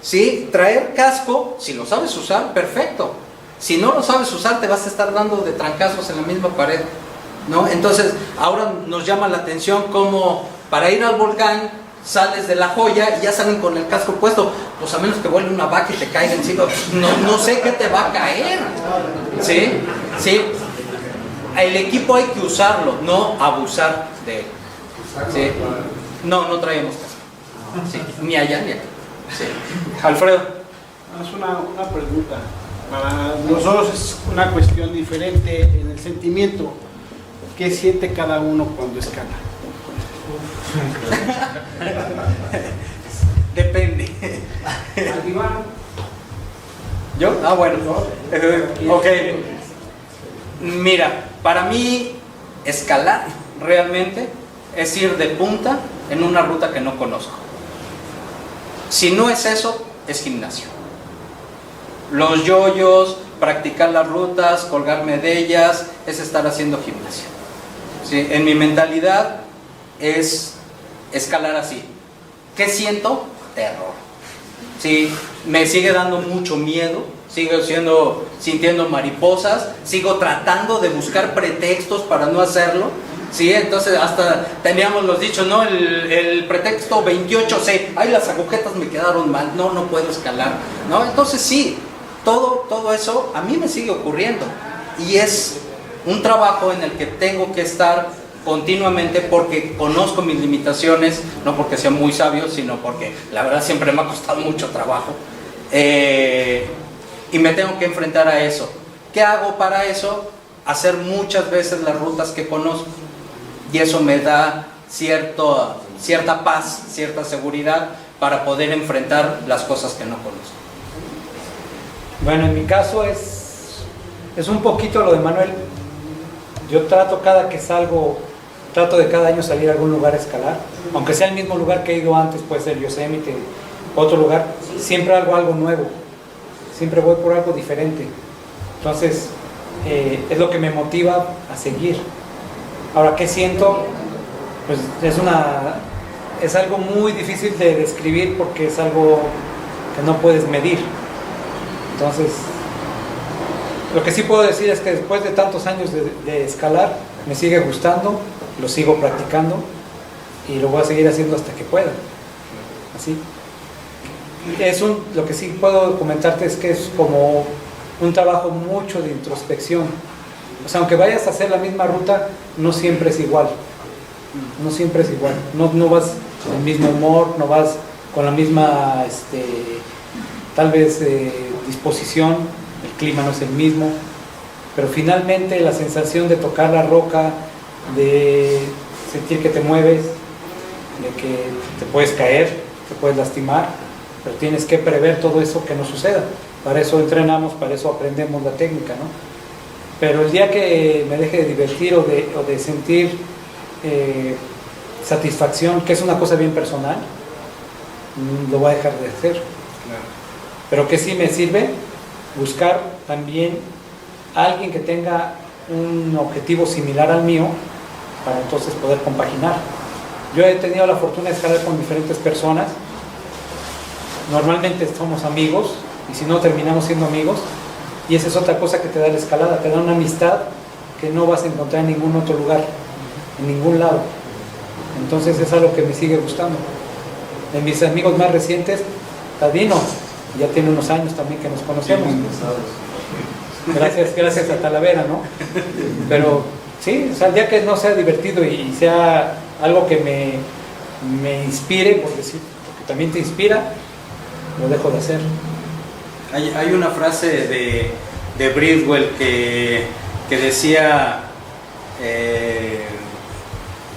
¿Sí? Traer casco, si lo sabes usar, perfecto. Si no lo sabes usar, te vas a estar dando de trancazos en la misma pared, ¿no? Entonces, ahora nos llama la atención cómo para ir al volcán sales de La Joya y ya salen con el casco puesto. Pues a menos que vuele una vaca y te caiga encima, no sé qué te va a caer. ¿Sí? Sí. El equipo hay que usarlo, no abusar de él. ¿Sí? No traemos casco. Sí. Ni allá ni aquí. Sí. Alfredo. Es una pregunta. Para nosotros es una cuestión diferente en el sentimiento. ¿Qué siente cada uno cuando escala? Depende. ¿Yo? Ah, bueno. Ok. Mira, para mí escalar realmente es ir de punta en una ruta que no conozco. Si no es eso, es gimnasio. Los yoyos, practicar las rutas, colgarme de ellas, es estar haciendo gimnasio. ¿Sí? En mi mentalidad es escalar así. ¿Qué siento? Terror. ¿Sí? Me sigue dando mucho miedo, sigo sintiendo mariposas, sigo tratando de buscar pretextos para no hacerlo. ¿Sí? Entonces hasta teníamos los dichos, ¿no? El pretexto 28C, ay, las agujetas me quedaron mal, no puedo escalar, ¿no? Entonces sí, todo eso a mí me sigue ocurriendo y es un trabajo en el que tengo que estar continuamente porque conozco mis limitaciones, no porque sea muy sabio, sino porque la verdad siempre me ha costado mucho trabajo y me tengo que enfrentar a eso. ¿Qué hago para eso? Hacer muchas veces las rutas que conozco y eso me da cierta paz, cierta seguridad para poder enfrentar las cosas que no conozco. Bueno, en mi caso es un poquito lo de Manuel. Yo trato de cada año salir a algún lugar a escalar, aunque sea el mismo lugar que he ido antes, puede ser Yosemite, otro lugar, siempre hago algo nuevo, siempre voy por algo diferente. Entonces, es lo que me motiva a seguir. Ahora, ¿qué siento? Pues es algo muy difícil de describir porque es algo que no puedes medir. Entonces, lo que sí puedo decir es que después de tantos años de escalar, me sigue gustando, lo sigo practicando y lo voy a seguir haciendo hasta que pueda. Así. Lo que sí puedo comentarte es que es como un trabajo mucho de introspección. O sea, aunque vayas a hacer la misma ruta, no siempre es igual. No siempre es igual. No vas con el mismo humor, no vas con la misma, tal vez, disposición. El clima no es el mismo. Pero finalmente la sensación de tocar la roca, de sentir que te mueves, de que te puedes caer, te puedes lastimar, pero tienes que prever todo eso que no suceda. Para eso entrenamos, para eso aprendemos la técnica, ¿no? Pero el día que me deje de divertir o de sentir satisfacción, que es una cosa bien personal, lo voy a dejar de hacer. Claro. Pero que sí me sirve buscar también a alguien que tenga un objetivo similar al mío para entonces poder compaginar. Yo he tenido la fortuna de escalar con diferentes personas. Normalmente somos amigos y si no terminamos siendo amigos. Y esa es otra cosa que te da la escalada, te da una amistad que no vas a encontrar en ningún otro lugar, en ningún lado. Entonces es algo que me sigue gustando. De mis amigos más recientes, Tadino, ya tiene unos años también que nos conocemos. Gracias a Talavera, ¿no? Pero sí, o sea, el día que no sea divertido y sea algo que me inspire, por decir, porque también te inspira, lo dejo de hacer. Hay una frase de Bridwell que decía,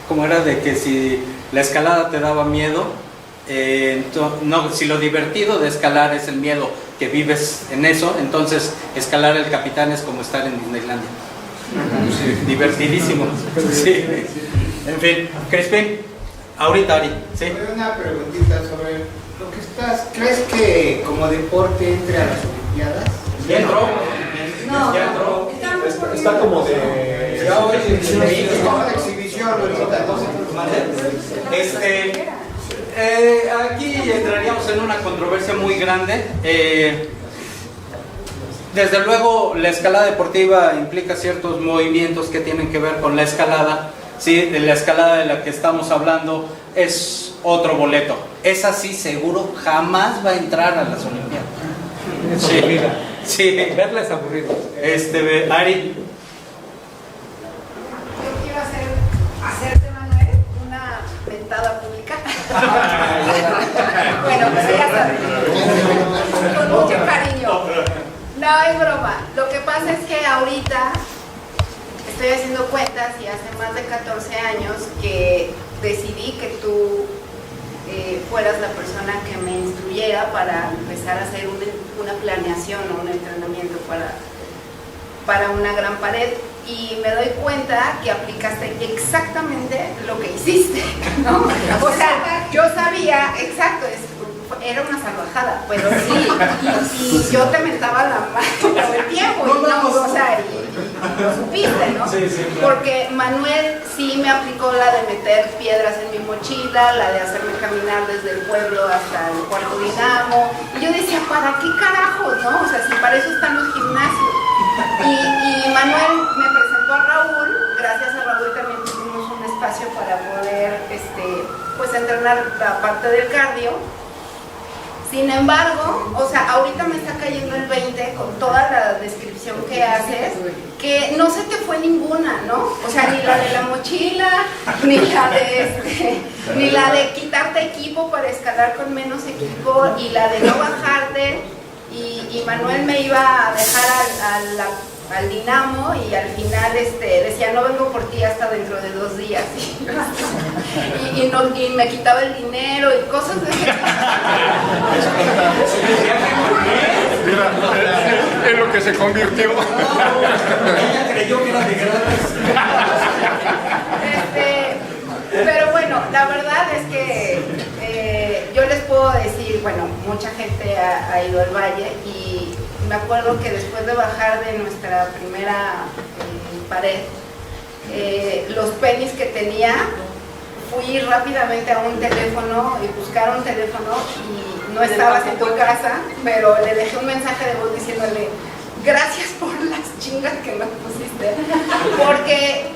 ¿cómo era? De que si la escalada te daba miedo, no, si lo divertido de escalar es el miedo que vives en eso, entonces escalar el Capitán es como estar en Disneylandia. Sí, divertidísimo. Sí. En fin, Crispin, ahorita Ari, ¿sí? Una preguntita sobre lo que estás. ¿Crees que como deporte entre a las Olimpiadas? ¿Ya entró? No, ya entró. Está como de. Ya hoy es como de exhibición ahorita. Aquí entraríamos en una controversia muy grande. Desde luego la escalada deportiva implica ciertos movimientos que tienen que ver con la escalada. Sí, de la escalada de la que estamos hablando es otro boleto. Esa sí seguro jamás va a entrar a las Olimpiadas. Es aburrida. Sí. Verla es aburrido. Ari. Yo quiero hacerte, Manuel, una mentada pública. Bueno, pues ya sabes, con mucho cariño. No, es broma. Lo que pasa es que ahorita estoy haciendo cuentas y hace más de 14 años que decidí que tú fueras la persona que me instruyera para empezar a hacer una planeación o un entrenamiento para una gran pared, y me doy cuenta que aplicaste exactamente lo que hiciste, ¿no? O sea, yo sabía, exacto, era una salvajada, pero sí, y yo te mentaba la mano todo el tiempo, y no, o sea, y lo supiste, ¿no? Sí, porque Manuel sí me aplicó la de meter piedras en mi mochila, la de hacerme caminar desde el pueblo hasta el cuarto Dinamo, y yo decía, ¿para qué carajos, no? O sea, si para eso están los gimnasios. Y Manuel me presentó a Raúl, gracias a Raúl también tuvimos un espacio para poder pues entrenar la parte del cardio. Sin embargo, o sea, ahorita me está cayendo el 20 con toda la descripción que haces, que no se te fue ninguna, ¿no? O sea, ni la de la mochila, ni la de quitarte equipo para escalar con menos equipo, y la de no bajarte. Y Manuel me iba a dejar al Dinamo, y al final decía, no vengo por ti hasta dentro de 2 días. Y me quitaba el dinero y cosas de ese Mira, en lo que se convirtió. Ella creyó que era de gratis. Pero bueno, la verdad es que yo les puedo decir, bueno, mucha gente ha ido al valle, y me acuerdo que después de bajar de nuestra primera pared, los penis que tenía, fui rápidamente a un teléfono y buscar un teléfono, y no estabas en tu casa, pero le dejé un mensaje de voz diciéndole, gracias por las chingas que me pusiste, porque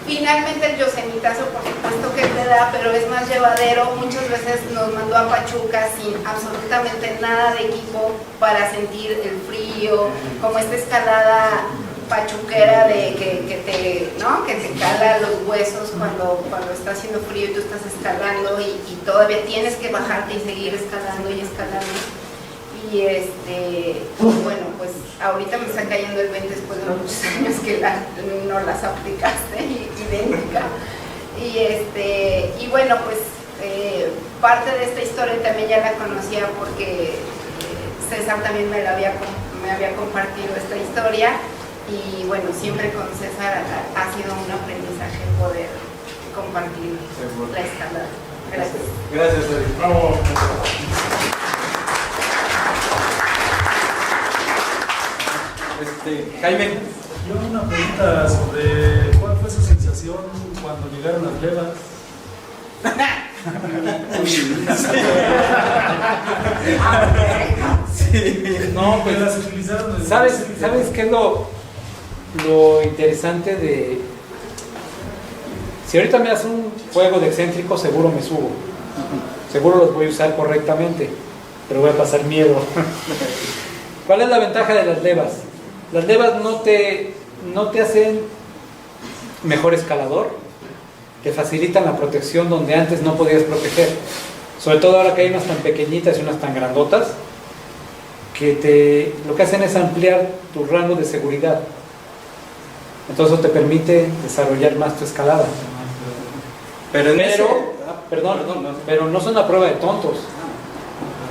finalmente el yosemitazo, por supuesto que te da, pero es más llevadero. Muchas veces nos mandó a Pachuca sin absolutamente nada de equipo para sentir el frío, como esta escalada pachuquera de que te cala los huesos cuando está haciendo frío y tú estás escalando, y todavía tienes que bajarte y seguir escalando y escalando. Y bueno, pues ahorita me está cayendo el 20 después de muchos años que no las aplicaste, idéntica. Y bueno, pues parte de esta historia también ya la conocía porque César también me había compartido esta historia, y bueno, siempre con César ha sido un aprendizaje poder compartir la escalada. Gracias. Gracias, David. Bravo. Jaime. Yo una pregunta sobre cuál fue su sensación cuando llegaron las levas. Sí. No, pues las utilizaron. ¿Sabes qué es lo interesante de Si ahorita me hace un juego de excéntricos, seguro me subo. Seguro los voy a usar correctamente, pero voy a pasar miedo. ¿Cuál es la ventaja de las levas? Las levas no te hacen mejor escalador, te facilitan la protección donde antes no podías proteger. Sobre todo ahora que hay unas tan pequeñitas y unas tan grandotas, que lo que hacen es ampliar tu rango de seguridad. Entonces eso te permite desarrollar más tu escalada. Pero no son una prueba de tontos.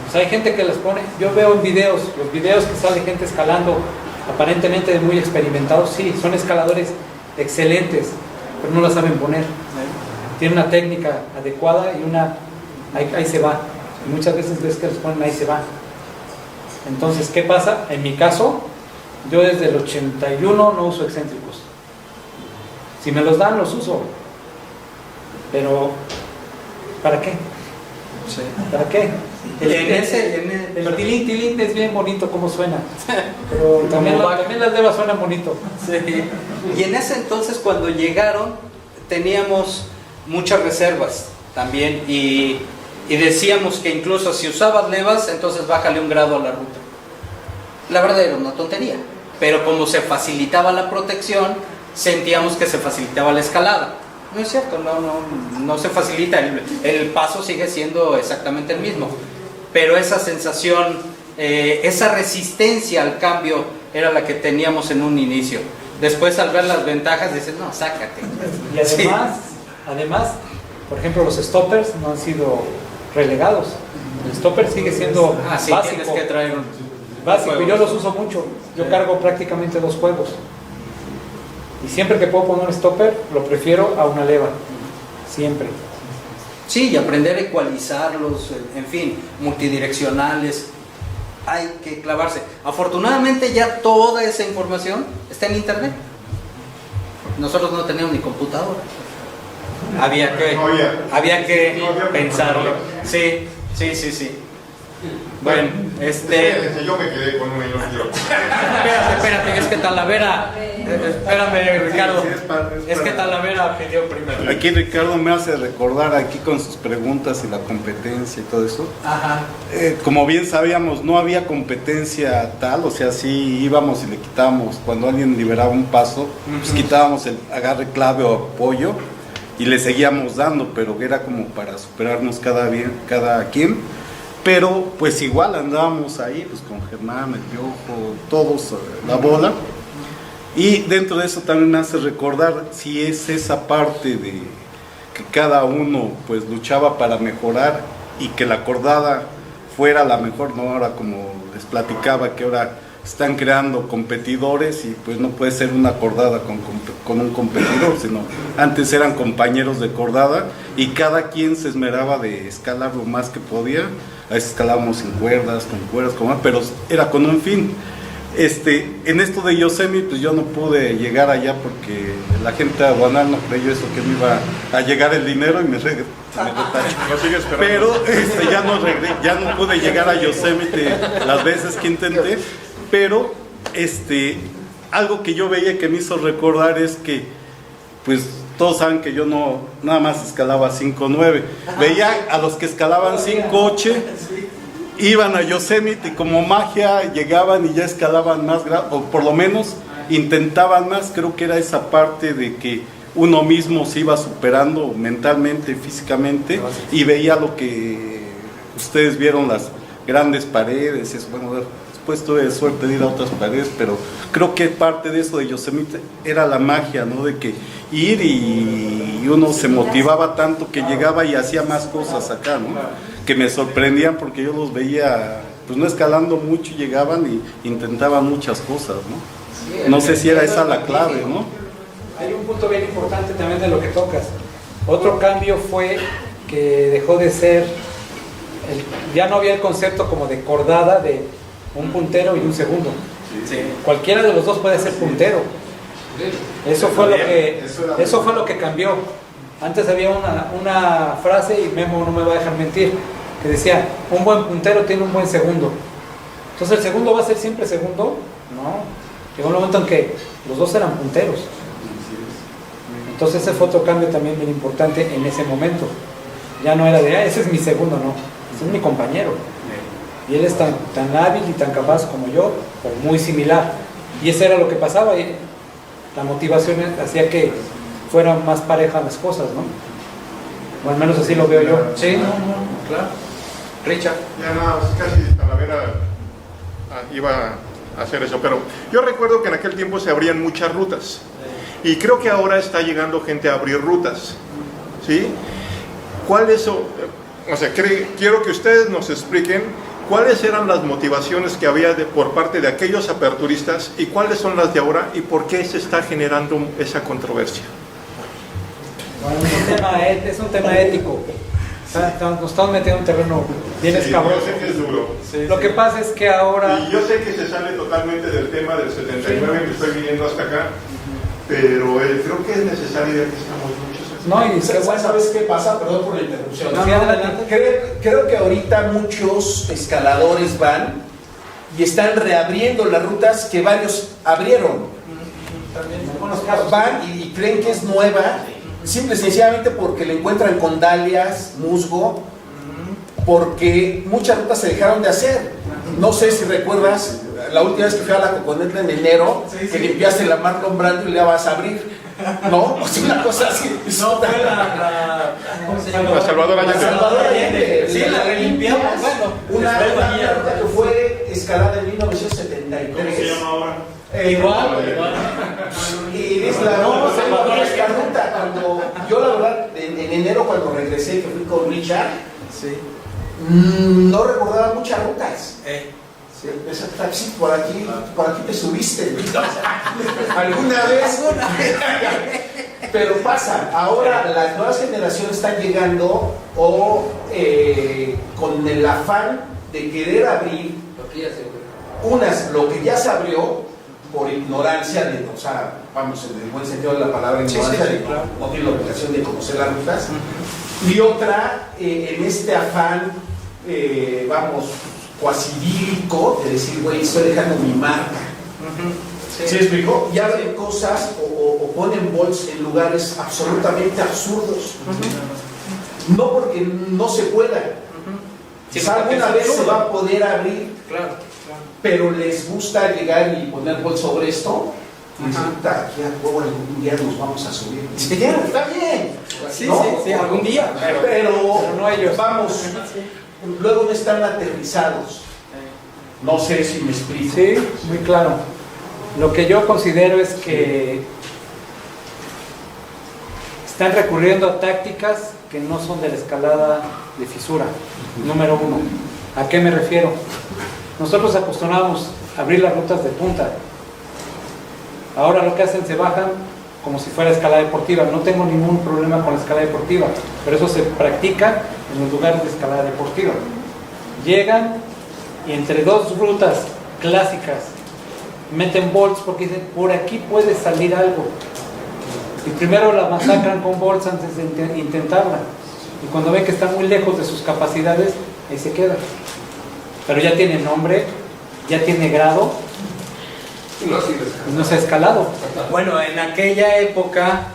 O sea, hay gente que las pone, yo veo en videos, los videos que sale gente escalando, aparentemente muy experimentados, sí, son escaladores excelentes, pero no la saben poner. Tienen una técnica adecuada y ahí se va. Y muchas veces ves que les ponen ahí se va. Entonces, ¿qué pasa? En mi caso, yo desde el 81 no uso excéntricos. Si me los dan, los uso. Pero, ¿para qué? Sí. ¿Para qué? El tilín, tilín es bien bonito como suena. Pero también las levas suenan bonito. Sí. Y en ese entonces, cuando llegaron, teníamos muchas reservas también. Y decíamos que incluso si usabas levas, entonces bájale un grado a la ruta. La verdad era una tontería. Pero como se facilitaba la protección, sentíamos que se facilitaba la escalada. No es cierto, no se facilita, el paso sigue siendo exactamente el mismo, pero esa sensación, esa resistencia al cambio era la que teníamos en un inicio. Después, al ver las ventajas, dices, no, sácate. Y además, por ejemplo, los stoppers no han sido relegados. El stopper sigue siendo básico. Tienes que traer básico, y yo los uso mucho. Yo cargo prácticamente 2 juegos. Y siempre que puedo poner un stopper, lo prefiero a una leva. Siempre. Sí, y aprender a ecualizarlos, en fin, multidireccionales. Hay que clavarse. Afortunadamente ya toda esa información está en internet. Nosotros no teníamos ni computadora. Había que pensarlo. Sí. Bueno, yo me quedé con un minuto. Espérate, es que Talavera. Espérame, Ricardo. Es que Talavera pidió primero. Aquí Ricardo me hace recordar aquí con sus preguntas y la competencia y todo eso. Ajá. Como bien sabíamos, no había competencia tal, o sea, sí íbamos y le quitábamos, cuando alguien liberaba un paso, pues quitábamos el agarre clave o apoyo y le seguíamos dando, pero era como para superarnos cada quien. Pero pues igual andábamos ahí pues con Germán, el Piojo, todos, la bola. Y dentro de eso también me hace recordar si es esa parte de que cada uno pues luchaba para mejorar y que la cordada fuera la mejor, ¿no? Ahora como les platicaba que ahora están creando competidores y pues no puede ser una cordada con un competidor, sino antes eran compañeros de cordada y cada quien se esmeraba de escalar lo más que podía. A veces escalábamos sin cuerdas, con cuerdas, pero era con un fin. En esto de Yosemite, pues yo no pude llegar allá porque la gente aduanal no creyó eso, que me iba a llegar el dinero y me retachó. Pero ya no pude llegar a Yosemite las veces que intenté, pero algo que yo veía que me hizo recordar es que, pues todos saben que yo no nada más escalaba 5.9, veía a los que escalaban 5.8, iban a Yosemite y como magia llegaban y ya escalaban más, o por lo menos intentaban más. Creo que era esa parte de que uno mismo se iba superando mentalmente, físicamente, y veía lo que ustedes vieron, las grandes paredes, eso, bueno, después tuve suerte de ir a otras paredes, pero creo que parte de eso de Yosemite era la magia, ¿no? De que ir y uno se motivaba tanto que llegaba y hacía más cosas acá, ¿no? Que me sorprendían porque yo los veía, pues no escalando mucho, llegaban y intentaban muchas cosas, ¿no? No sé si era esa la clave, ¿no? Hay un punto bien importante también de lo que tocas. Otro cambio fue que dejó de ser, ya no había el concepto como de cordada de un puntero y un segundo. Sí. Cualquiera de los dos puede ser puntero. Eso fue lo que cambió. Antes había una frase, y Memo no me va a dejar mentir, que decía, un buen puntero tiene un buen segundo. Entonces el segundo va a ser siempre segundo. No, llegó un momento en que los dos eran punteros. Entonces ese fue otro cambio también bien importante en ese momento. Ya no era de, ese es mi segundo, no, ese es mi compañero. Y él es tan hábil y tan capaz como yo, o muy similar. Y eso era lo que pasaba. Y la motivación hacía que fueran más parejas las cosas, ¿no? O al menos así lo veo yo. Sí, claro. Richard. Ya nada, casi Talavera iba a hacer eso, pero yo recuerdo que en aquel tiempo se abrían muchas rutas. Y creo que ahora está llegando gente a abrir rutas. ¿Sí? Quiero que ustedes nos expliquen cuáles eran las motivaciones que había por parte de aquellos aperturistas y cuáles son las de ahora y por qué se está generando esa controversia. Bueno, es un tema ético. Nos estamos metiendo en un terreno bien escabroso. Yo sé que es duro. Lo que pasa es que ahora... Y yo sé que se sale totalmente del tema del 79 que estoy viniendo hasta acá, pero creo que es necesario ya que estamos muchos. No, y ¿sabes qué pasa? Perdón por la interrupción. Sí, adelante. Creo que ahorita muchos escaladores van y están reabriendo las rutas que varios abrieron. Van y creen que es nueva, simple y sencillamente porque le encuentran con dalias, musgo, porque muchas rutas se dejaron de hacer. No sé si recuerdas la última vez que fui a la Coconetla en enero, que limpiaste la Marlon Brando y la vas a abrir. ¿No? O sea, una cosa así. No, fue ¿cómo se llama? La Salvador Allende. La Salvador Allende. Sí, la relimpiamos. Bueno, una ruta que fue escalada en 1973. ¿Cómo se llama ahora? Igual. Y dice la ruta, cuando yo la verdad, en enero cuando regresé, que fui con Richard, no recordaba muchas rutas. Sí, esa taxi por aquí te subiste. ¿Alguna vez? Pero pasa, ahora las nuevas generaciones están llegando con el afán de querer abrir lo que ya se abrió por ignorancia, o sea, vamos, en el buen sentido de la palabra ignorancia, no tiene la obligación de conocer las rutas, y otra en este afán, cuasi bíblico, de decir, güey, estoy dejando mi marca. ¿Sí me explico? Y abren cosas o ponen bots en lugares absolutamente absurdos. No porque no se pueda. Alguna vez se va a poder abrir, pero les gusta llegar y poner bots sobre esto. Y dicen, aquí a huevo algún día nos vamos a subir. Y dicen, está bien. Sí, algún día. Pero no ellos. Vamos. Luego no están aterrizados. No sé si me explico. Sí, muy claro. Lo que yo considero es que están recurriendo a tácticas que no son de la escalada de fisura. Número uno. ¿A qué me refiero? Nosotros acostumbrábamos a abrir las rutas de punta. Ahora lo que hacen, se bajan como si fuera escalada deportiva. No tengo ningún problema con la escalada deportiva, pero eso se practica en los lugares de escalada deportiva. Llegan y entre dos rutas clásicas meten bolts porque dicen, por aquí puede salir algo. Y primero la masacran con bolts antes de intentarla. Y cuando ven que está muy lejos de sus capacidades, ahí se queda. Pero ya tiene nombre, ya tiene grado, no se ha escalado. Bueno, en aquella época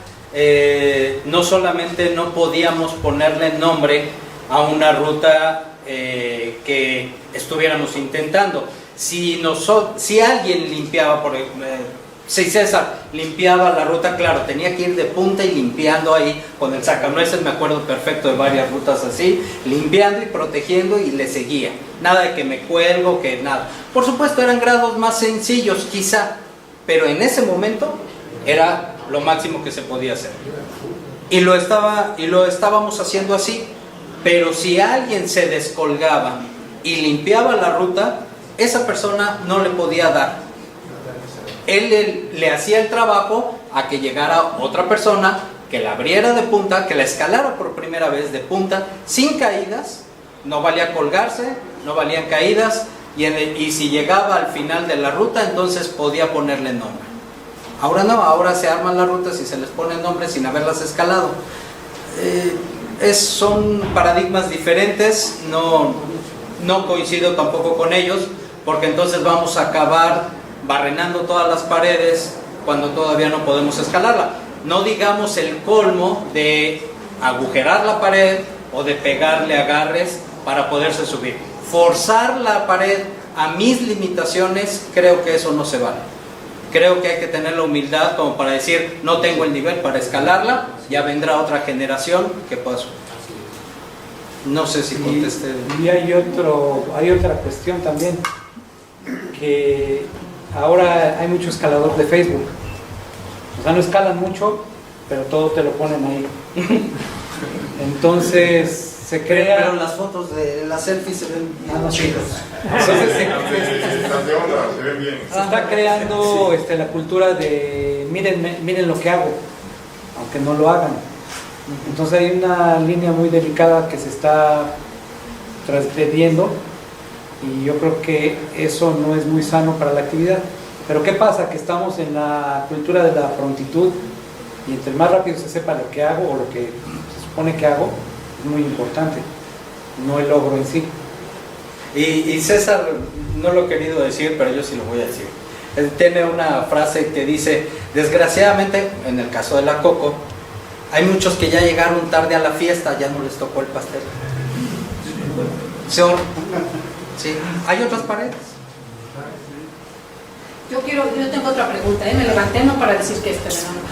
no solamente no podíamos ponerle nombre a una ruta que estuviéramos intentando. Si alguien limpiaba, si César limpiaba la ruta, claro, tenía que ir de punta y limpiando ahí con el sacanueces, me acuerdo perfecto de varias rutas así, limpiando y protegiendo y le seguía. Nada de que me cuelgo, que nada. Por supuesto eran grados más sencillos quizá, pero en ese momento era lo máximo que se podía hacer. Y lo estábamos haciendo así, pero si alguien se descolgaba y limpiaba la ruta, esa persona no le podía dar. Él le hacía el trabajo a que llegara otra persona que la abriera de punta, que la escalara por primera vez de punta, sin caídas. No valía colgarse, no valían caídas, y si llegaba al final de la ruta, entonces podía ponerle nombre. Ahora no, ahora se arman las rutas y se les pone nombre sin haberlas escalado. Son paradigmas diferentes, no coincido tampoco con ellos, porque entonces vamos a acabar barrenando todas las paredes cuando todavía no podemos escalarla. no digamos el colmo de agujerar la pared o de pegarle agarres para poderse subir. Forzar la pared a mis limitaciones, creo que eso no se vale. Creo que hay que tener la humildad como para decir, no tengo el nivel para escalarla, ya vendrá otra generación que pueda subir. No sé si contesté. Y hay otra cuestión también, que ahora hay mucho escalador de Facebook. O sea, no escalan mucho, pero todo te lo ponen ahí. Entonces se crea... Pero las fotos de las selfies se ven chidas. Entonces se está creando la cultura de miren lo que hago, aunque no lo hagan. Entonces hay una línea muy delicada que se está transgrediendo y yo creo que eso no es muy sano para la actividad. Pero ¿qué pasa? Que estamos en la cultura de la prontitud y entre más rápido se sepa lo que hago o lo que se supone que hago, es muy importante, no el logro en sí. Y César, no lo he querido decir, pero yo sí lo voy a decir. Él tiene una frase que dice, desgraciadamente, en el caso de la Coco, hay muchos que ya llegaron tarde a la fiesta, ya no les tocó el pastel. Sí, hay otras paredes. Yo tengo otra pregunta, me levanté no para decir que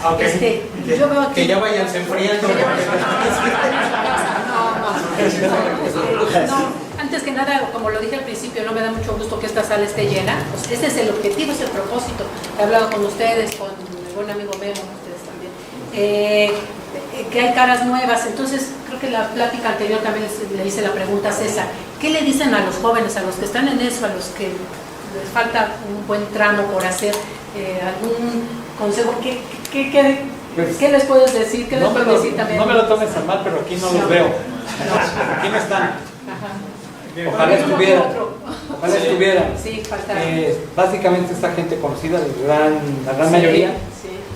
Okay. Yo veo aquí, que ya vayanse enfriando. No, antes que nada, como lo dije al principio, no me da mucho gusto que esta sala esté llena. Pues ese es el objetivo, es el propósito. He hablado con ustedes, con mi buen amigo Memo, ustedes también. Que hay caras nuevas, entonces creo que la plática anterior también le hice la pregunta a César. ¿Qué le dicen a los jóvenes, a los que están en eso, a los que les falta un buen tramo por hacer? ¿Algún consejo? ¿Qué les puedes decir? ¿Qué les puedes decir también? No me lo tomes a mal, pero aquí no los veo. Aquí no están. Ojalá estuvieran. Sí, falta. Básicamente esta gente conocida, la gran mayoría,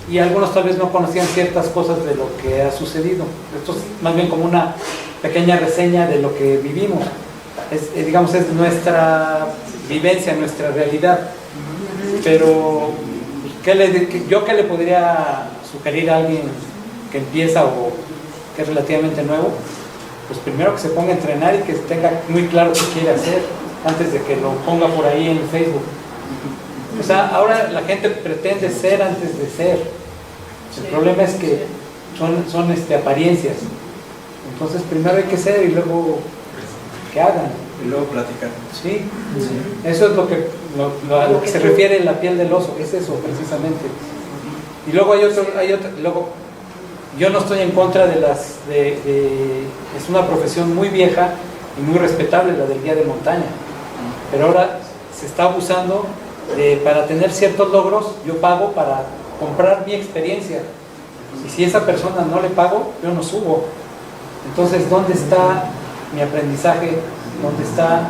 y algunos tal vez no conocían ciertas cosas de lo que ha sucedido. Esto es más bien como una pequeña reseña de lo que vivimos. Digamos, es nuestra vivencia, nuestra realidad. Pero ¿yo qué le podría sugerir a alguien que empieza o que es relativamente nuevo? Pues primero que se ponga a entrenar y que tenga muy claro qué quiere hacer antes de que lo ponga por ahí en Facebook. O sea, ahora la gente pretende ser antes de ser. El problema es que son apariencias. Entonces primero hay que ser y luego que hagan. Y luego platicar. Sí, eso es lo que se refiere la piel del oso, es eso precisamente. Y luego hay otro, luego yo no estoy en contra es una profesión muy vieja y muy respetable la del guía de montaña, pero ahora se está abusando para tener ciertos logros, yo pago para comprar mi experiencia, y si esa persona no le pago, yo no subo. Entonces, ¿dónde está mi aprendizaje? ¿Dónde está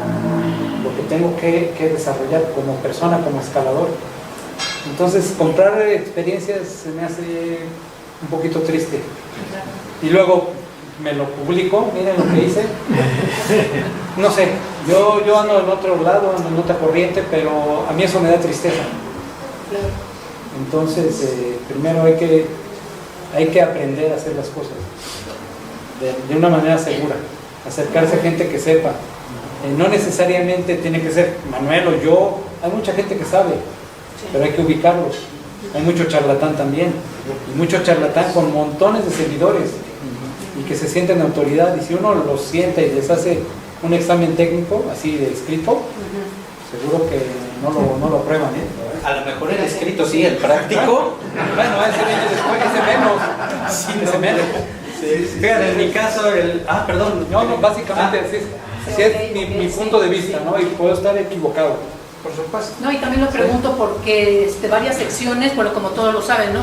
lo que tengo que desarrollar como persona, como escalador? Entonces, comprar experiencias se me hace un poquito triste. Y luego me lo publico, miren lo que hice. No sé, yo ando en otro lado, ando en otra corriente, pero a mí eso me da tristeza. Entonces, primero hay que aprender a hacer las cosas de una manera segura, acercarse a gente que sepa. No necesariamente tiene que ser Manuel o yo, hay mucha gente que sabe, pero hay que ubicarlos. Hay mucho charlatán también, y mucho charlatán con montones de seguidores y que se sienten autoridad, y si uno los sienta y les hace un examen técnico, así de escrito, seguro que no lo aprueban. A lo mejor el escrito sí, el práctico. Bueno, ese viene después, ese menos. Fíjate, en mi caso, perdón. No, básicamente así es mi punto de vista, ¿no? Y puedo estar equivocado, por supuesto. No, y también lo pregunto porque varias secciones, bueno, como todos lo saben, ¿no?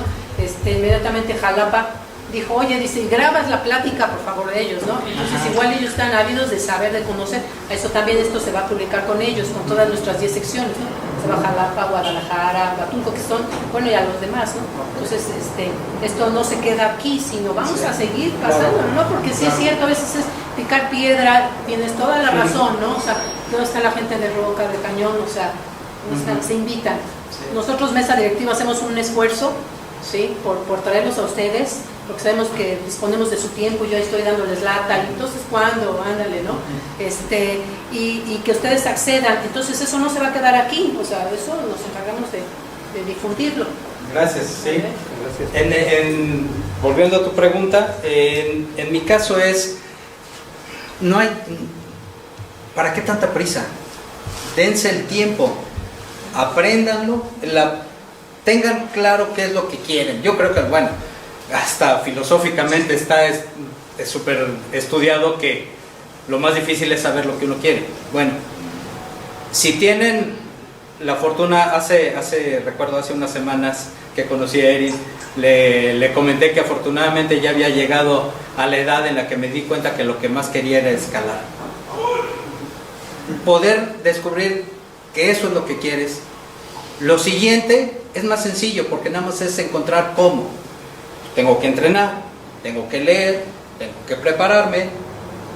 Inmediatamente Jalapa dijo, oye, dice, grabas la plática, por favor, de ellos, ¿no? Entonces igual ellos están ávidos de saber, de conocer. A eso también esto se va a publicar con ellos, con todas nuestras 10 secciones, ¿no? Se va a Jalapa, Guadalajara, Huatulco, que son, bueno, y a los demás, ¿no? Entonces, esto no se queda aquí, sino vamos a seguir pasando, ¿no? Porque sí es cierto, a veces es picar piedra, tienes toda la razón, ¿no? O sea, ¿dónde está la gente de Roca, de Cañón? O sea, se invitan. Nosotros, mesa directiva, hacemos un esfuerzo ¿sí? Por traerlos a ustedes, porque sabemos que disponemos de su tiempo, yo estoy dándoles lata, y entonces ¿cuándo? Ándale, ¿no? Y que ustedes accedan, entonces eso no se va a quedar aquí, o sea, eso nos encargamos de difundirlo. Gracias, sí. Gracias. Volviendo a tu pregunta, en mi caso no hay, ¿para qué tanta prisa? Dense el tiempo, apréndanlo, tengan claro qué es lo que quieren. Yo creo que, bueno, hasta filosóficamente es súper estudiado que lo más difícil es saber lo que uno quiere. Bueno, si tienen la fortuna, recuerdo hace unas semanas que conocí a Erin, le comenté que afortunadamente ya había llegado a la edad en la que me di cuenta que lo que más quería era escalar. Poder descubrir que eso es lo que quieres. Lo siguiente es más sencillo, porque nada más es encontrar cómo. Tengo que entrenar, tengo que leer, tengo que prepararme,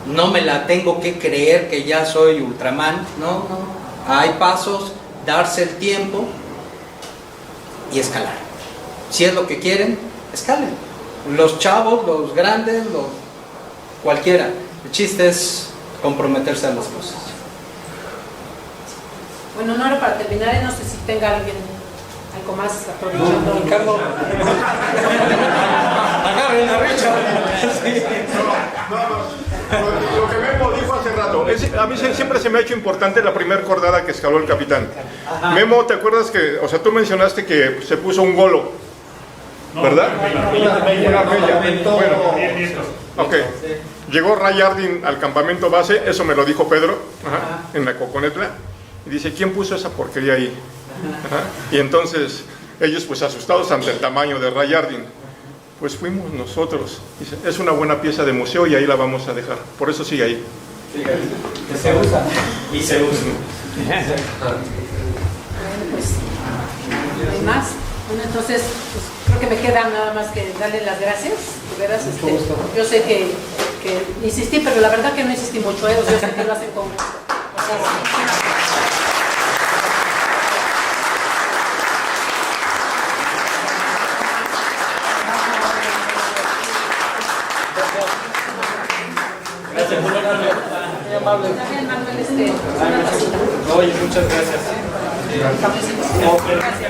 no me la tengo que creer que ya soy Ultraman, no. Hay pasos, darse el tiempo y escalar. Si es lo que quieren, escalen. Los chavos, los grandes, cualquiera. El chiste es comprometerse a las cosas. Bueno, no era para terminar, no sé si tenga alguien algo más aprovechando. Ricardo. Agarren a Richard. Lo que Memo dijo hace rato, a mí siempre se me ha hecho importante la primera cordada que escaló el capitán. Ajá. Memo, ¿te acuerdas que, o sea, tú mencionaste que se puso un golo, ¿verdad? Una bella. Bueno, ok. Llegó Ray Ardin al campamento base, eso me lo dijo Pedro, en la Coconetla, y dice, ¿quién puso esa porquería ahí? Ajá. Y entonces ellos pues asustados ante el tamaño de Ray Ardin, pues fuimos nosotros. Dice, es una buena pieza de museo y ahí la vamos a dejar, por eso sigue ahí. Sí, se usa y se usa. Bueno, pues no hay más. Bueno, entonces pues, creo que me queda nada más que darle las gracias. De veras, yo sé que insistí, pero la verdad que no insistí mucho, o sea, yo sé que lo hacen con gusto. Gracias, muy amable. Oye, muchas gracias. Gracias.